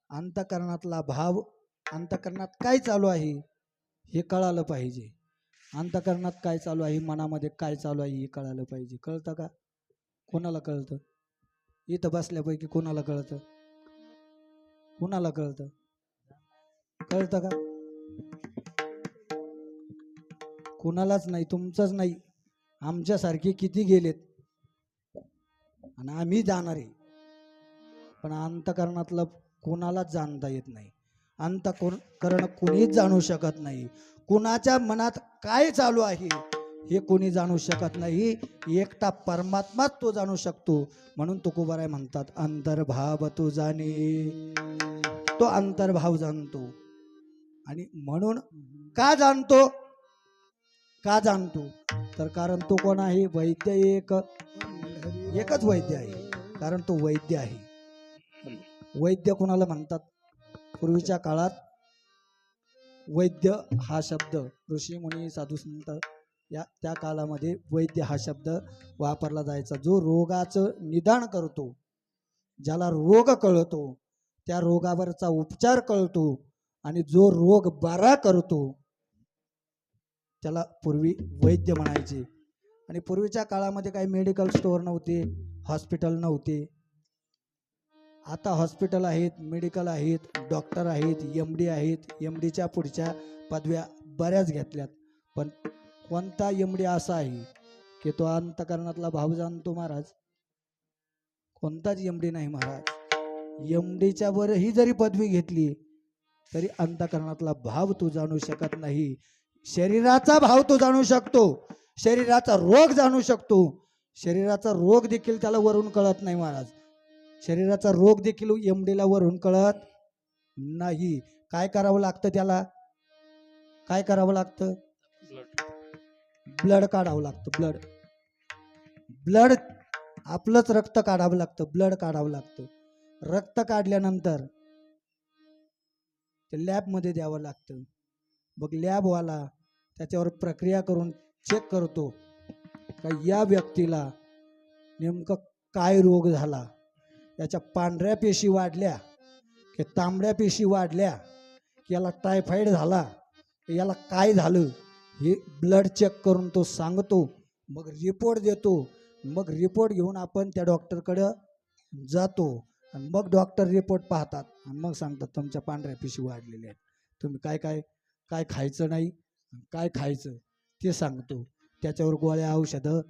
अंतकरणातला भाव अंतकरणात काय चालू आहे हे कळालं पाहिजे अंतकरणात काय चालू आहे मनामध्ये काय चालू आहे हे कळालं पाहिजे कळतं का कोणाला कळतं इथं बसल्यापैकी कोणाला कळतं कोणाला कळतं कळतं का कोणालाच नाही तुमचंच नाही आमच्यासारखे किती गेलेत आणि आम्ही जाणार आहे पण अंतकरणातलं कोणालाच जाणता येत नाही अंतकरण कोणीच जाणू शकत नाही कुणाच्या मनात काय चालू आहे हे कोणी जाणू शकत नाही एकटा परमात्माच तो जाणू शकतो म्हणून तुकोबाराय म्हणतात अंतर्भाव तो जाणे तो अंतर्भाव जाणतो आणि म्हणून का जाणतो तर कारण तो कोण आहे वैद्य एकच वैद्य आहे कारण तो वैद्य आहे वैद्य कोणाला म्हणतात पूर्वीच्या काळात वैद्य हा शब्द ऋषी मुनी साधू संत त्या काळामध्ये वैद्य हा शब्द वापरला जायचा जो रोगाचं निदान करतो ज्याला रोग कळतो त्या रोगावरचा उपचार कळतो आणि जो रोग बरा करतो त्याला पूर्वी वैद्य म्हणायचे आणि पूर्वीच्या काळामध्ये काही मेडिकल स्टोअर नव्हते हॉस्पिटल नव्हते आता हॉस्पिटल आहेत मेडिकल आहेत डॉक्टर आहेत MD आहेत MDच्या पुढच्या पदव्या बऱ्याच घेतल्यात पण कोणता MD असा आहे की तो अंतकरणातला भाव जाणतो महाराज कोणताच MD नाही महाराज MDच्या वरही जरी पदवी घेतली तरी अंतकरणातला भाव तो जाणू शकत नाही शरीराचा भाव तो जाणू शकतो शरीराचा रोग जाणू शकतो शरीराचा रोग देखील त्याला वरून कळत नाही महाराज. शरीराचा रोग देखील एमडीला वरून कळत नाही. काय करावं लागतं त्याला? काय करावं लागतं? ब्लड काढावं लागतं. ब्लड ब्लड आपलंच रक्त काढावं लागतं. ब्लड काढावं लागतं. रक्त काढल्यानंतर ते लॅबमध्ये द्यावं लागतं. मग लॅबवाला त्याच्यावर प्रक्रिया करून चेक करतो का या व्यक्तीला नेमकं काय रोग झाला. याच्या पांढऱ्या पेशी वाढल्या की तांबड्या पेशी वाढल्या की याला टायफॉइड झाला की याला काय झालं हे ब्लड चेक करून तो सांगतो. मग रिपोर्ट देतो. मग रिपोर्ट घेऊन आपण त्या डॉक्टरकडं जातो आणि मग डॉक्टर रिपोर्ट पाहतात आणि मग सांगतात तुमच्या पांढऱ्या पेशी वाढलेल्या आहेत. तुम्ही काय काय काय खायचं नाही, काय खायचं ते सांगतो. त्याच्यावर गोळ्या औषधं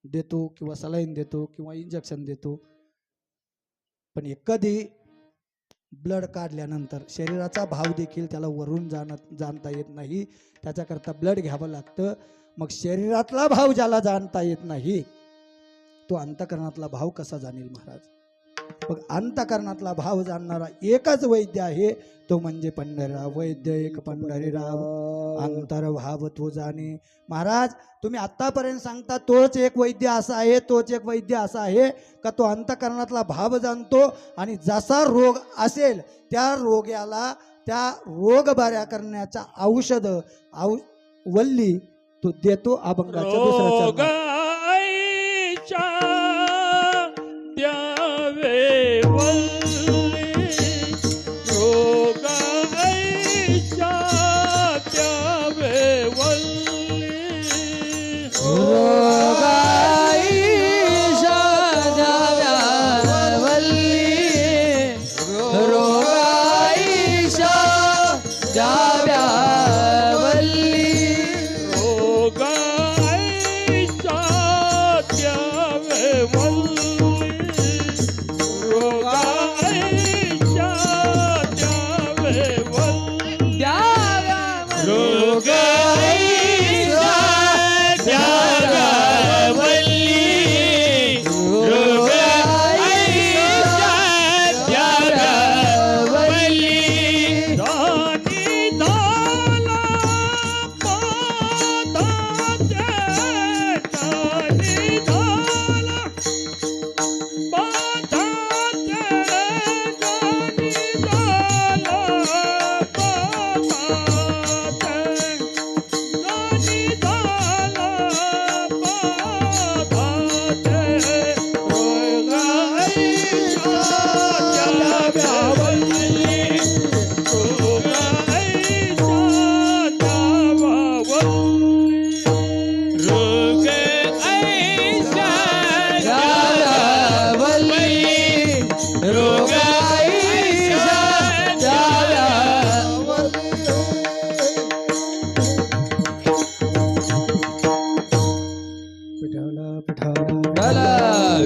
देतो किंवा सलाईन देतो किंवा इंजेक्शन देतो. पण हे कधी ब्लड काढल्यानंतर शरीराचा भाव देखील त्याला वरून जाणता येत नाही. त्याच्याकरता ब्लड घ्यावं लागतं. मग शरीरातला भाव ज्याला जाणता येत नाही तो अंतकरणातला भाव कसा जाणेल महाराज? मग अंतकरणातला भाव जाणणारा एकच वैद्य आहे, तो म्हणजे पंढरीराव. वैद्य एक पंढरीराव, अंतर्भाव तो जाणे. महाराज तुम्ही आतापर्यंत सांगता तोच एक वैद्य असा आहे, तोच एक वैद्य असा आहे का तो अंतकरणातला भाव जाणतो आणि जसा रोग असेल त्या रोग्याला त्या रोग बऱ्या करण्याचा औषध वल्ली तो देतो. अभंगाच्या दुसऱ्या चरणात द्यावे वल्ली, रोगाईच्या द्यावे वल्ली, रोगाईशा द्याव्या वल्ली, रोगाईशा द्याव्या वल्ली, रोगाईच्या द्यावे वल्ली, रोगाईच्या द्यावे वल्ली, द्याव्या रोगाईच्या द्याव्या वल्ली, रोगाईच्या द्याव्या वल्ली, राणी झाला पादाचे, राणी झाला पादाचे, राणी झाला पादाचे, राणी झाला पादाचे, रोगाईच्या द्याव्या वल्ली, रोगाईच्या द्यावा वल्ली, रोगाईच्या द्याव्या वल्ली, रोगाईशा द्याव्या विठ्ठल विठ्ठल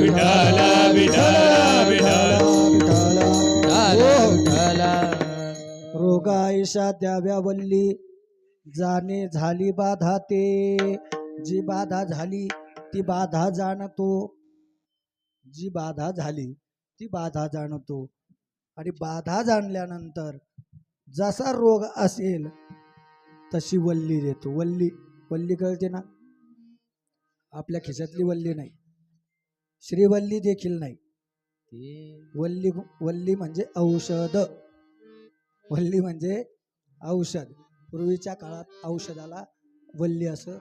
विठ्ठल विठ्ठल विठ्ठल विठ्ठल. रोगाईशा द्याव्या वल्ली, जाणे झाली बाधा ते. जी बाधा झाली ती बाधा जाणतो. जी बाधा झाली ती बाधा जाणतो. आणि बाधा जाणल्यानंतर जसा रोग असेल तशी वल्ली देतो. वल्ली वल्ली कळते ना? आपल्या खिशातली वल्ली नाही, श्रीवल्ली देखील नाही. वल्ली वल्ली म्हणजे औषध. वल्ली म्हणजे औषध. पूर्वीच्या काळात औषधाला वल्ली असं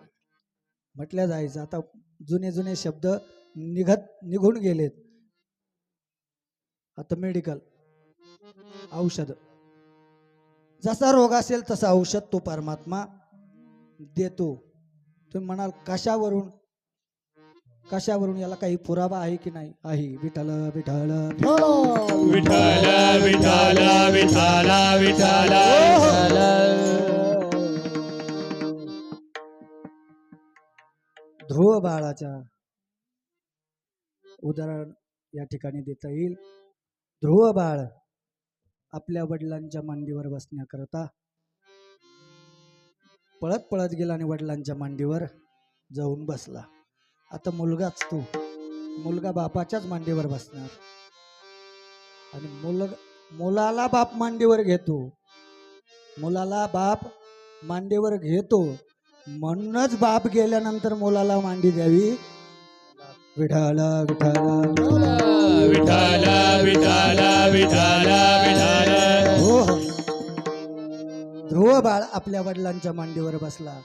म्हटलं जायचं. आता जुने जुने शब्द निघून गेलेत. आता मेडिकल औषध. जसा रोग असेल तसा औषध तो परमात्मा देतो. तुम्ही म्हणाल कशावरून? कशावरून? याला काही पुरावा आहे की नाही? आहे. विठ्ठल विठ्ठल विठ्ठल विठ्ठल विठ्ठल विठ्ठल. ध्रुव बाळाच्या उदाहरण या ठिकाणी देता येईल. ध्रुव बाळ आपल्या वडिलांच्या मांडीवर बसण्याकरता पळत पळत गेला आणि वडिलांच्या मांडीवर जाऊन बसला. आता मुलगाच तो, मुलगा बापाच्याच मांडीवर बसणार आणि मुलाला बाप मांडीवर घेतो, मुलाला बाप मांडीवर घेतो. म्हणूनच बाप गेल्यानंतर मुलाला मांडी द्यावी. विठाल विठाल विठाल विठाल विठाल विठाल. हो हो. ध्रुव बाळ आपल्या वडिलांच्या मांडीवर बसला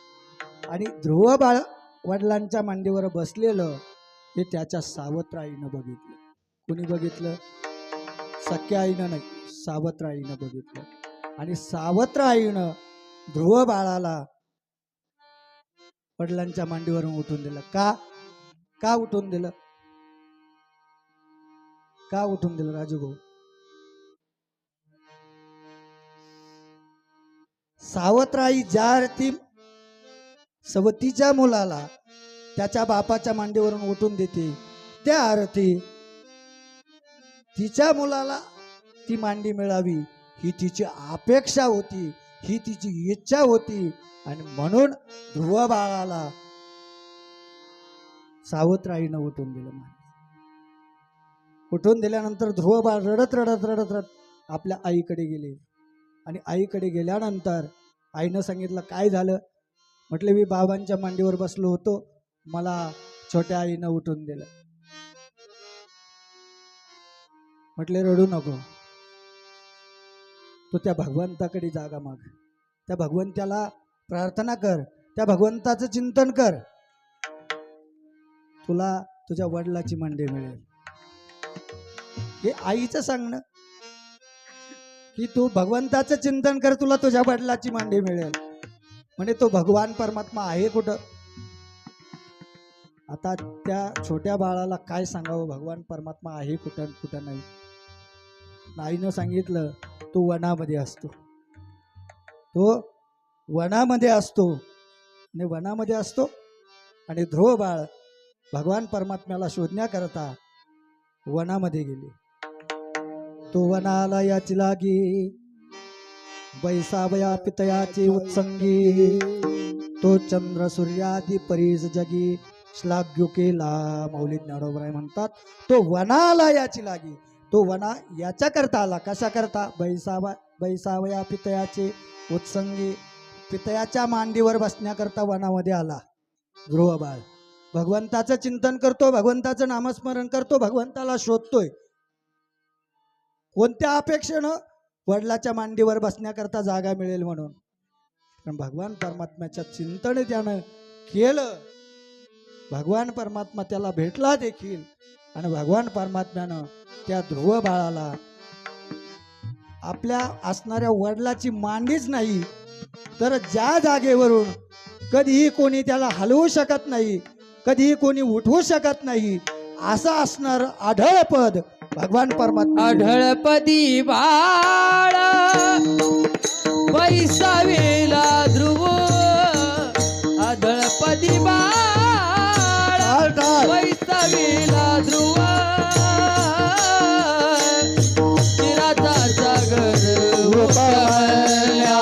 आणि ध्रुव बाळ वडिलांच्या मांडीवर बसलेलं हे त्याच्या सावत्र आईनं बघितलं. कुणी बघितलं? सख्या आईनं नाही, सावत्र आईनं बघितलं. आणि सावत्र आईनं ध्रुव बाळाला वडिलांच्या मांडीवरून उठून दिलं. का उठून दिलं? का उठून दिलं राजू भाऊ? सावत्र आई ज्या अर्थी सवतीच्या मुलाला त्याच्या बापाच्या मांडीवरून उठून देते, त्या अर्थी तिच्या मुलाला ती मांडी मिळावी ही तिची अपेक्षा होती, ही तिची इच्छा होती. आणि म्हणून ध्रुव बाळाला सावत्र आईनं उठून दिलं. उठून दिल्यानंतर ध्रुव बाळ रडत रडत रडत रडत आपल्या आईकडे गेले आणि आईकडे गेल्यानंतर आईनं सांगितलं काय झालं? म्हटले मी बाबांच्या मांडीवर बसलो होतो, मला छोट्या आईनं उठून दिलं. म्हटले रडू नको, तू त्या भगवंताकडे जागा माग, त्या भगवंताला प्रार्थना कर, त्या भगवंताचं चिंतन कर, तुला तुझ्या वडिलाची मांडी मिळेल. हे आईचं सांगणं की तू भगवंताचं चिंतन कर, तुला तुझ्या वडिलाची मांडी मिळेल. म्हणजे तो भगवान परमात्मा आहे कुठं? आता त्या छोट्या बाळाला काय सांगावं, भगवान परमात्मा आहे कुठं कुठं नाही. आईनं सांगितलं तो वनामध्ये असतो, तो वनामध्ये असतो. आणि वनामध्ये असतो आणि ध्रुव बाळ भगवान परमात्म्याला शोधण्याकरता वनामध्ये गेले. तो वनाला याची लागी, बैसावया पितयाचे उत्संगी, तो चंद्र सूर्यादी परीस जगी, श्लाघ्यो केला. मौली ज्ञानोबराय म्हणतात तो वनाला याची लागी. तो वना याच्या करता आला, कशा करता? बैसावया पितयाचे उत्संगी, पितयाच्या मांडीवर बसण्याकरता वनामध्ये आला ध्रुव बाळ. भगवंताचं चिंतन करतो, भगवंताचं नामस्मरण करतो, भगवंताला शोधतोय. कोणत्या अपेक्षेनं? वडिलाच्या मांडीवर बसण्याकरता जागा मिळेल म्हणून. पण भगवान परमात्म्याच्या चिंतन त्यानं केलं, भगवान परमात्मा त्याला भेटला देखील. आणि भगवान परमात्म्यानं त्या ध्रुव बाळाला आपल्या असणाऱ्या वडिलाची मांडीच नाही तर ज्या जागेवरून कधीही कोणी त्याला हलवू शकत नाही, कधीही कोणी उठवू शकत नाही, असं असणार आढळ पद भगवान परमात्मा. आढळपदी बाळ बैसावेला ध्रुव, आढळपदी बाळ बैसावेला ध्रुव, चिराचा सागर उपमल्या,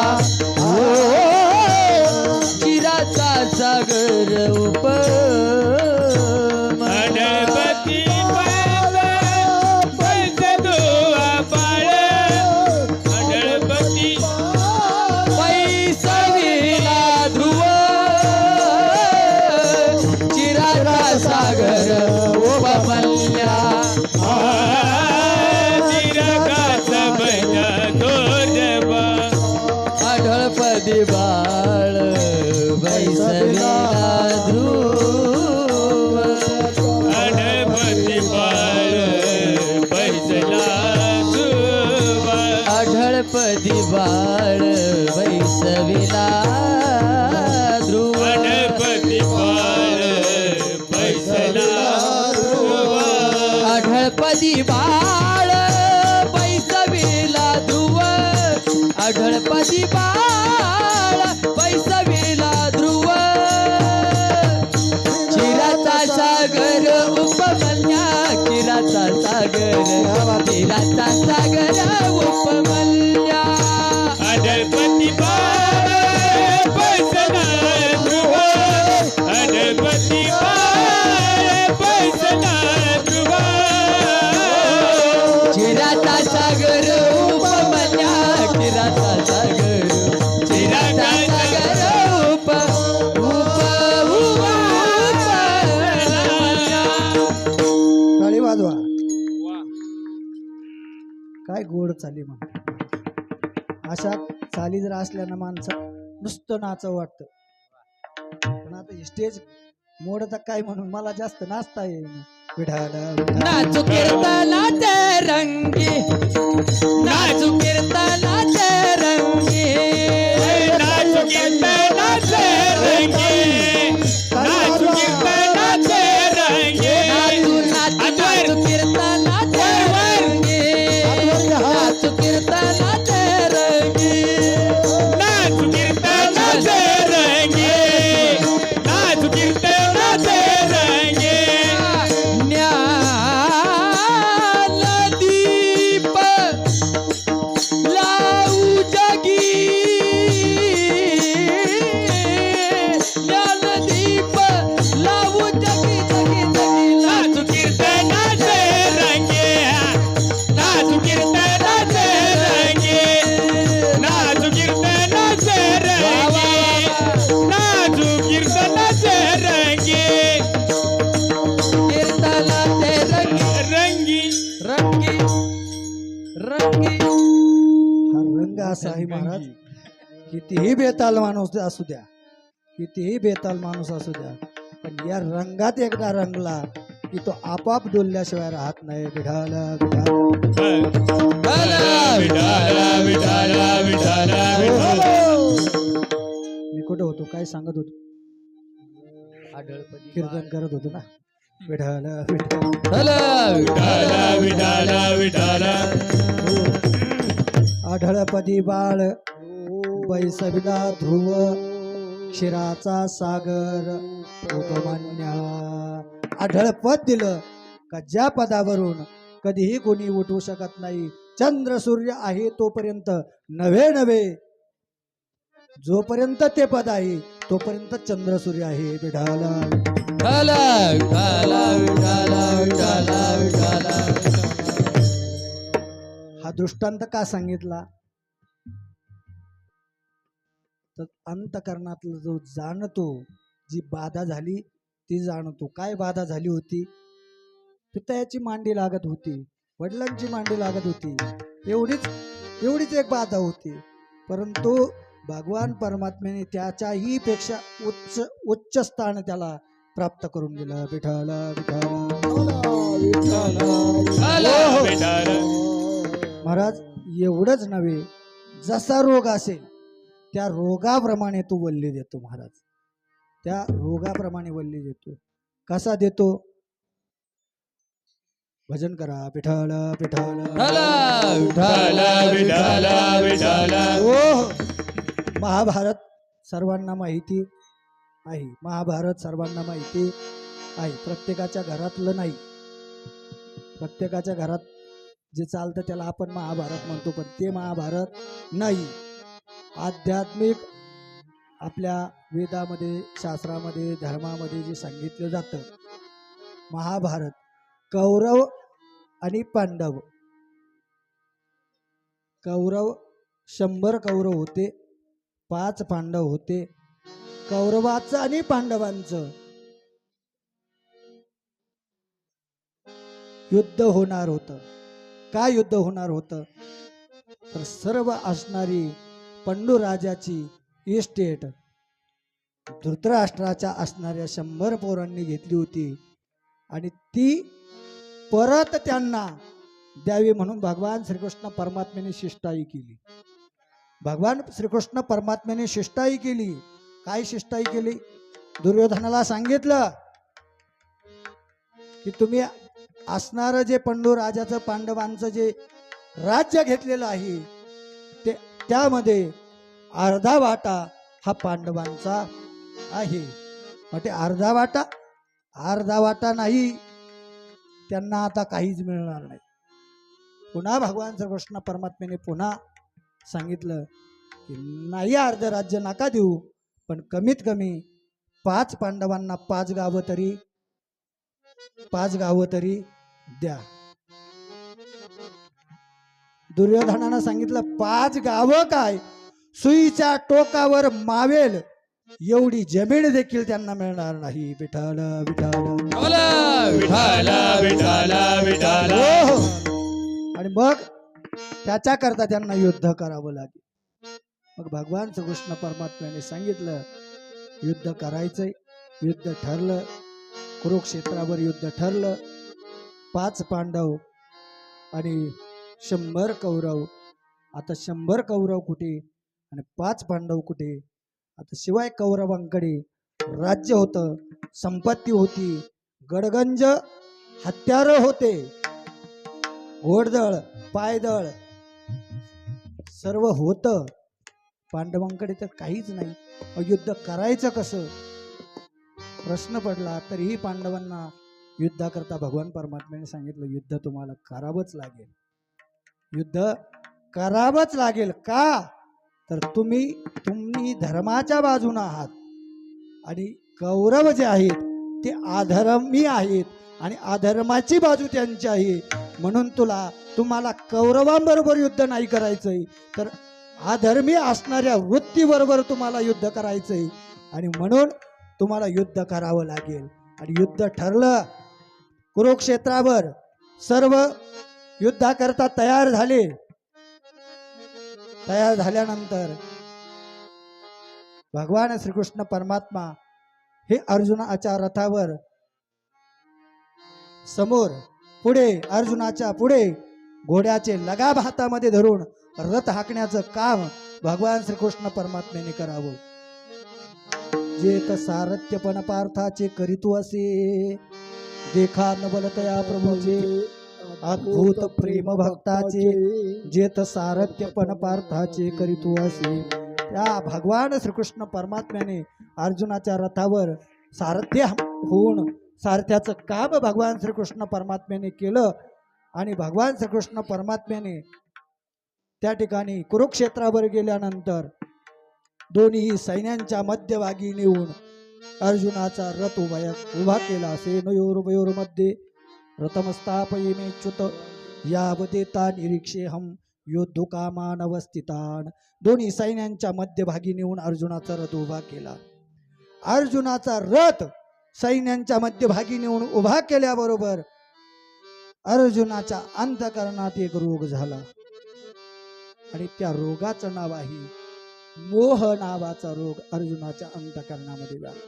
चिराचा सागर गणपती बाळ बैसतो बाळ, गणपती बैसावेला ध्रुव, चिराचा सागर उपमल्या, आढळपदी बाळ बैसवेला ध्रुव, गणपती बाळ बैसला ध्रुव, आढळपदी बाळ बैसवेला ध्रुव, गणपती बाळ बैसला ध्रुव, आढळपदी बाळ बैसवेला ध्रुव, आढळपदी बाळ बैसवेला ध्रुव, चिराचा सागर उपमल्या, चिराचा सागर, चिराचा सागर उपमल्या, गणपती बाळ बैसला ध्रुव, गणपती बाळ वाजवा. काय गोड चाली मग. अशा चाली जर असल्या ना माणसं नुसतं नाचावं वाटतं. पण आता स्टेज मोडता काय म्हणून मला जास्त नाचता येईल. विठाला नाचू कीर्तनाचे रंगी, नाचू कीर्तनाचे रंगी, नाचू कीर्तनाचे रंगी, नाचू कीर्तनाचे रंगी. नाचू नाचू कीर्तनाचे रंगी, नाचू कीर्तनाचे रंगी, नाचू कीर्तनाचे रंगी, नाचू कीर्तनाचे रंगी. ज्ञानदीप लावू जगी, ज्ञानदीप लावू जगी जगी जगी. नाचू कीर्तनाचे रंगी, नाचू कीर्तनाचे रंगी, नाचू कीर्तनाचे रंगी, नाचू कीर्तनाचे रंगी. कीर्तनाचे रंगी रंगी रंगी रंगी. हा रंग असा आहे महाराज. कितीही बेताल माणूस असू द्या, कितीही बेताल माणूस असू द्या, पण या रंगात एकदा रंगला की तो आपाप डोलल्याशिवाय राहत नाही. विठाला विठाला. विठाला विठाला विठाला विठाला. मी कुठे होतो, काय सांगत होतो, कीर्तन करत होतो ना. विठाला विठाला. विठाला विठाला विठाला. आढळपदी बाळ बैसविला ध्रुव, क्षीराचा सागर उपमान्या. आढळपद दिलं का ज्या पदावरून कधीही कोणी उठवू शकत नाही. चंद्र सूर्य आहे तोपर्यंत नव्हे नव्हे, जोपर्यंत ते पद आहे तोपर्यंत चंद्र सूर्य आहे. विठाला विठाला विठाला विठाला विठाला विठाला. हा दृष्टांत का सांगितला तर अंतकरणातलं जो जाणतो, जी बाधा झाली ती जाणतो. काय बाधा झाली होती? पित्याची मांडी लागत होती, वडिलांची मांडी लागत होती, एवढीच एक बाधा होती. परंतु भगवान परमात्म्याने त्याच्याही पेक्षा उच्च स्थान त्याला प्राप्त करून दिलं. विठाला विठाला. महाराज एवढंच नव्हे, जसा रोग असेल त्या रोगाप्रमाणे तो वल्ली देतो. महाराज त्या रोगाप्रमाणे वल्ली देतो. कसा देतो? भजन करा. विठाला विठाला विठाला विठाला विठाला. ओ महाभारत सर्वांना माहिती आहे. महाभारत सर्वांना माहिती आहे. प्रत्येकाच्या घरातलं नाही, प्रत्येकाच्या घरात जे चालतं त्याला आपण महाभारत म्हणतो, पण ते महाभारत नाही. आध्यात्मिक आपल्या वेदामध्ये, शास्त्रामध्ये, धर्मामध्ये जे सांगितलं जातं, महाभारत कौरव आणि पांडव. कौरव 100 कौरव होते, 5 पांडव होते. कौरवाचं आणि पांडवांचं युद्ध होणार होतं. काय युद्ध होणार होतं तर सर्व असणारी पंडूराजाची इस्टेट धृतराष्ट्राच्या असणाऱ्या 100 पोरांनी घेतली होती आणि ती परत त्यांना द्यावी म्हणून भगवान श्रीकृष्ण परमात्म्याने शिष्टाई केली. भगवान श्रीकृष्ण परमात्म्याने शिष्टाई केली. काय शिष्टाई केली? दुर्योधनाला सांगितलं की तुम्ही असणारं जे पंडूराजाचं, पांडवांचं जे राज्य घेतलेलं आहे त्यामध्ये अर्धा वाटा हा पांडवांचा आहे. मग ते अर्धा वाटा नाही, त्यांना आता काहीच मिळणार नाही. पुन्हा भगवान श्रीकृष्ण परमात्म्याने पुन्हा सांगितलं की नाही, अर्ध राज्य नका देऊ, पण कमीत कमी 5 पांडवांना 5 गावं तरी द्या. दुर्योधनानं सांगितलं 5 गावं काय, सुईच्या टोकावर मावेल एवढी जमीन देखील त्यांना मिळणार नाही. विठाला विठाला विठाला विठाला विठाला. मग त्याच्याकरता त्यांना युद्ध करावं लागेल. मग भगवान श्रीकृष्ण परमात्म्याने सांगितलं युद्ध करायचंय. युद्ध ठरलं. कुरुक्षेत्रावर युद्ध ठरलं. 5 पांडव आणि 100 कौरव. आता 100 कौरव कुठे आणि 5 पांडव कुठे? आता शिवाय कौरवांकडे राज्य होतं, संपत्ती होती, गडगंज हत्यार होते, घोडदळ पायदळ सर्व होतं. पांडवांकडे तर काहीच नाही. मग युद्ध करायचं कसं प्रश्न पडला. तरीही पांडवांना युद्धाकरता भगवान परमात्म्याने सांगितलं युद्ध तुम्हाला करावंच लागेल. युद्ध करावंच लागेल. का तर तुम्ही धर्माच्या बाजूने आहात आणि कौरव जे आहेत ते अधर्मी आहेत आणि अधर्माची बाजू त्यांची आहे. म्हणून तुम्हाला कौरवांबरोबर युद्ध नाही करायचंय तर अधर्मी असणाऱ्या वृत्तीबरोबर तुम्हाला युद्ध करायचंय आणि म्हणून तुम्हाला युद्ध करावं लागेल. आणि युद्ध ठरलं. कुरुक्षेत्रावर सर्व युद्धाकरता तयार झाले. तयार झाल्यानंतर भगवान श्रीकृष्ण परमात्मा हे अर्जुनाच्या रथावर समोर पुढे अर्जुनाच्या पुढे घोड्याचे लगाम हातामध्ये धरून रथ हाकण्याचं काम भगवान श्रीकृष्ण परमात्म्याने करावं. जेत सारथ्यपण पार्थाचे करीतू असे देखा न बलतया प्रभूचे अद्भुत प्रेम भक्ताचे जेत सारथ्यपण पार्थाचे करीतू असे. त्या भगवान श्रीकृष्ण परमात्म्याने अर्जुनाच्या रथावर सारथ्य होऊन सारथ्याचं काम भगवान श्रीकृष्ण परमात्म्याने केलं. आणि भगवान श्रीकृष्ण परमात्म्याने त्या ठिकाणी कुरुक्षेत्रावर गेल्यानंतर दोन्ही सैन्यांच्या मध्यभागी नेऊन अर्जुनाचा रथ उभा केला. सेनयोरुभयोर मध्ये रथमस्थापयेमेच्युत यावदेता निरीक्षेहम योद्धुकामान अवस्थितान. दोन्ही सैन्यांच्या मध्यभागी नेऊन अर्जुनाचा रथ उभा केला. अर्जुनाचा रथ सैन्यांच्या मध्यभागी नेऊन उभा केल्याबरोबर अर्जुनाच्या अंतःकरणात एक रोग झाला आणि त्या रोगाचं नाव आहे मोह नावाचा रोग अर्जुनाच्या अंतःकरणामध्ये झाला.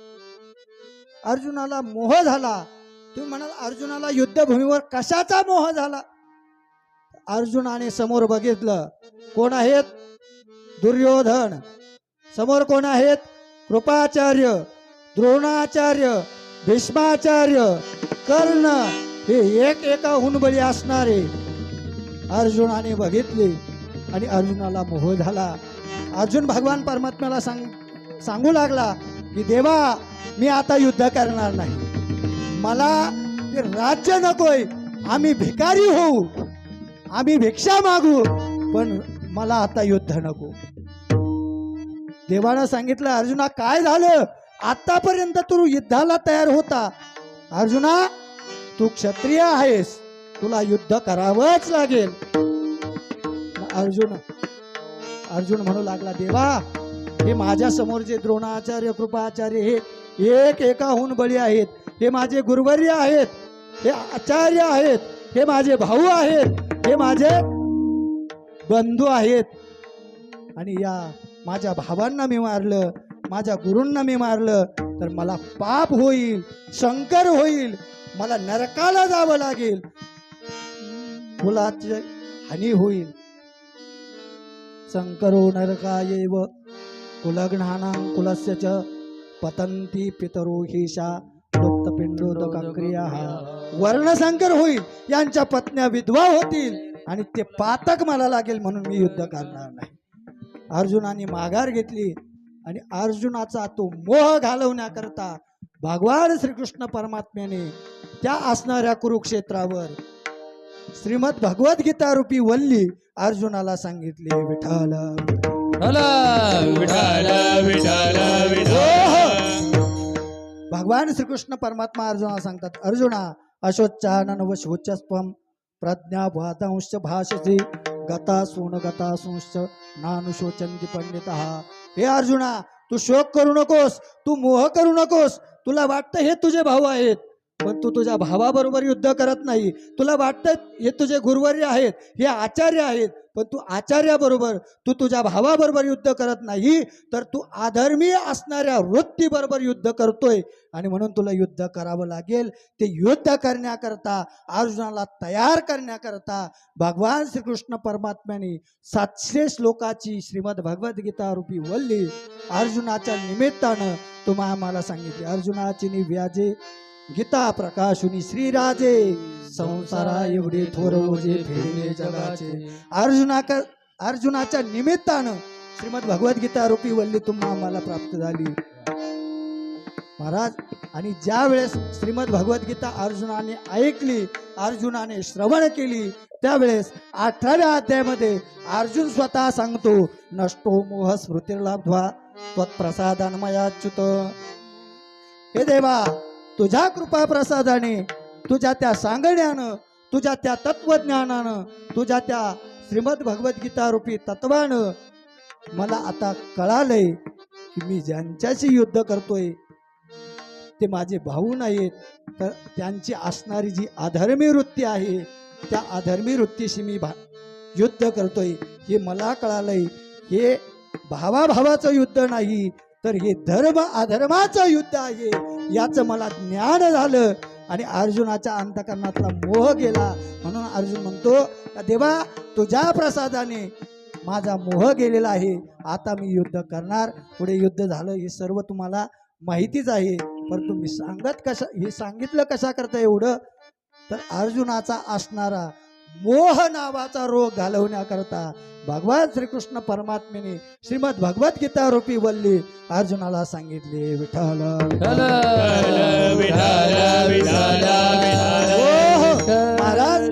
अर्जुनाला मोह झाला. तुम्ही म्हणाल अर्जुनाला युद्धभूमीवर कशाचा मोह झाला? अर्जुनाने समोर बघितलं कोण आहेत? दुर्योधन. समोर कोण आहेत? कृपाचार्य, द्रोणाचार्य, भीष्माचार्य, कर्ण. हे एकाहून बळी असणारे अर्जुनाने बघितले आणि अर्जुनाला मोह झाला. अर्जुन भगवान परमात्म्याला सांगू लागला की देवा मी आता युद्ध करणार नाही. मला ते राज्य नकोय. आम्ही भिकारी होऊ, आम्ही भिक्षा मागू, पण मला आता युद्ध नको. देवानं सांगितलं अर्जुना काय झालं? आतापर्यंत तू युद्धाला तयार होता. अर्जुना तू क्षत्रिय आहेस, तुला युद्ध करावंच लागेल. अर्जुन म्हणू लागला देवा हे माझ्या समोर जे द्रोणाचार्य कृपाचार्य हे एकाहून बळी आहेत. हे माझे गुरुवर्य आहेत, हे आचार्य आहेत, हे माझे भाऊ आहेत, हे माझे बंधू आहेत. आणि या माझ्या भावांना मी मारलं, माझ्या गुरूंना मी मारलं तर मला पाप होईल, संकर होईल, मला नरकाला जावं लागेल, कुलाची हानी होईल. संकरो नरकायैव कुलघ्नानां कुलस्य च पतन्ति पितरो हिशा लुप्तपिंडोदकक्रियाः. वर्णसंकर होईल, यांच्या पत्न्या विधवा होतील आणि ते पातक मला लागेल म्हणून मी युद्ध करणार नाही. अर्जुनाने माघार घेतली आणि अर्जुनाचा तो मोह घालवण्याकरता भगवान श्रीकृष्ण परमात्म्याने त्या असणाऱ्या कुरुक्षेत्रावर श्रीमद भगवद्गीता रूपी वल्ली अर्जुनाला सांगितली विठ्ठल विठ्ठल विठ्ठल विठ्ठल. भगवान श्रीकृष्ण परमात्मा अर्जुनाला सांगतात अर्जुना अशोच्चानन व शोचस्त्वं प्रज्ञावादांश्च भाषसे गतासूंश्च नानुशोचन्ति पंडितः. हे अर्जुना तू शोक करू नकोस, तू मोह करू नकोस. तुला वाटतं हे तुझे भाऊ आहेत, पण तू तुझ्या भावाबरोबर युद्ध करत नाही. तुला वाटतं हे तुझे गुरुवर्य आहेत, हे आचार्य आहेत, पण तू आचार्याबरोबर, तू तुझ्या भावाबरोबर युद्ध करत नाही, तर तू अधर्मी असणाऱ्या वृत्तीबरोबर युद्ध करतोय. आणि म्हणून तुला युद्ध करावं लागेल. ते युद्ध करण्याकरता, अर्जुनाला तयार करण्याकरता भगवान श्रीकृष्ण परमात्म्याने 700 श्लोकाची श्रीमद भगवद्गीता रूपी वल्ली अर्जुनाच्या निमित्तानं तुम्हा आम्हाला सांगितली. अर्जुनाची निव्याजे गीता प्रकाशुनी श्रीराजे, संसारा एवढे थोर ओझे फेडले जगाचे. अर्जुनाच्या निमित्तानं श्रीमद भगवद्गीता रूपी वल्ली तुम्हा आम्हाला प्राप्त झाली महाराज. आणि ज्या वेळेस श्रीमद भगवद्गीता अर्जुनाने ऐकली, अर्जुनाने श्रवण केली, त्यावेळेस 18व्या अध्यायामध्ये अर्जुन स्वतः सांगतो, नष्टो मोह स्मृतिर्लब्ध्वा त्वत्प्रसादान मयाच्युत. हे देवा, तुझ्या कृपा प्रसादाने, तुझ्या त्या सांगण्यानं, तुझ्या त्या तत्वज्ञानानं, तुझ्या त्या श्रीमद भगवद्गीता रूपी तत्वानं मला आता कळालंय की मी ज्यांच्याशी युद्ध करतोय ते माझे भाऊ नाहीत, तर त्यांची असणारी जी अधर्मी वृत्ती आहे, त्या अधर्मी वृत्तीशी मी युद्ध करतोय हे मला कळालंय. हे भावाभावाचं युद्ध नाही, तर हे धर्म अधर्माचं युद्ध आहे, याचं मला ज्ञान झालं. आणि अर्जुनाच्या अंतकरणातला मोह गेला. म्हणून अर्जुन म्हणतो, देवा, तुझ्या प्रसादाने माझा मोह गेलेला आहे, आता मी युद्ध करणार. पुढे युद्ध झालं हे सर्व तुम्हाला माहितीच आहे. परंतु मी सांगितलं कशा करता एवढं, तर अर्जुनाचा असणारा मोह नावाचा रोग घालवण्याकरता भगवान श्रीकृष्ण परमात्म्याने श्रीमद भगवद्गीता रूपी वल्ली अर्जुनाला सांगितले. विठ्ठल महाराज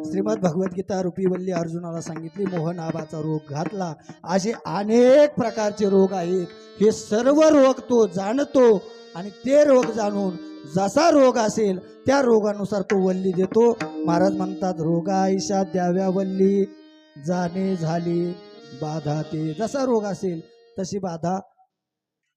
श्रीमद भगवद्गीता रूपी वल्ली अर्जुनाला सांगितली. मोह नावाचा रोग घातला. असे अनेक प्रकारचे रोग आहेत. हे सर्व रोग तो जाणतो आणि ते रोग जाणून जसा रोग असेल त्या रोगानुसार तो वल्ली देतो. महाराज म्हणतात, रोगाईशा द्याव्या वल्ली, जाणे झाली बाधा ते. जसा रोग असेल तशी बाधा,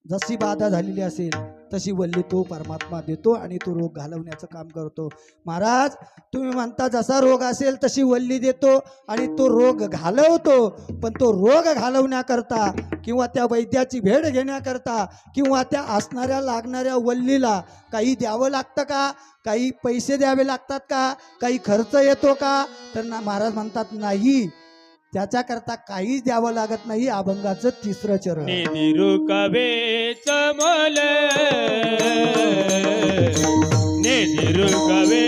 जशी बाधा झालेली असेल तशी वल्ली तो परमात्मा देतो आणि तो रोग घालवण्याचं काम करतो. महाराज, तुम्ही म्हणता जसा रोग असेल तशी वल्ली देतो आणि तो रोग घालवतो, पण तो रोग घालवण्याकरता किंवा त्या वैद्याची भेट घेण्याकरता किंवा त्या असणाऱ्या लागणाऱ्या वल्लीला काही द्यावं लागतं का? काही पैसे द्यावे लागतात का? काही खर्च येतो का? तर ना, महाराज म्हणतात नाही, त्याच्याकरता काहीच द्यावं लागत नाही. अभंगाचं 3रं चरण. निधी रुकवे चमल, निधी रुकवे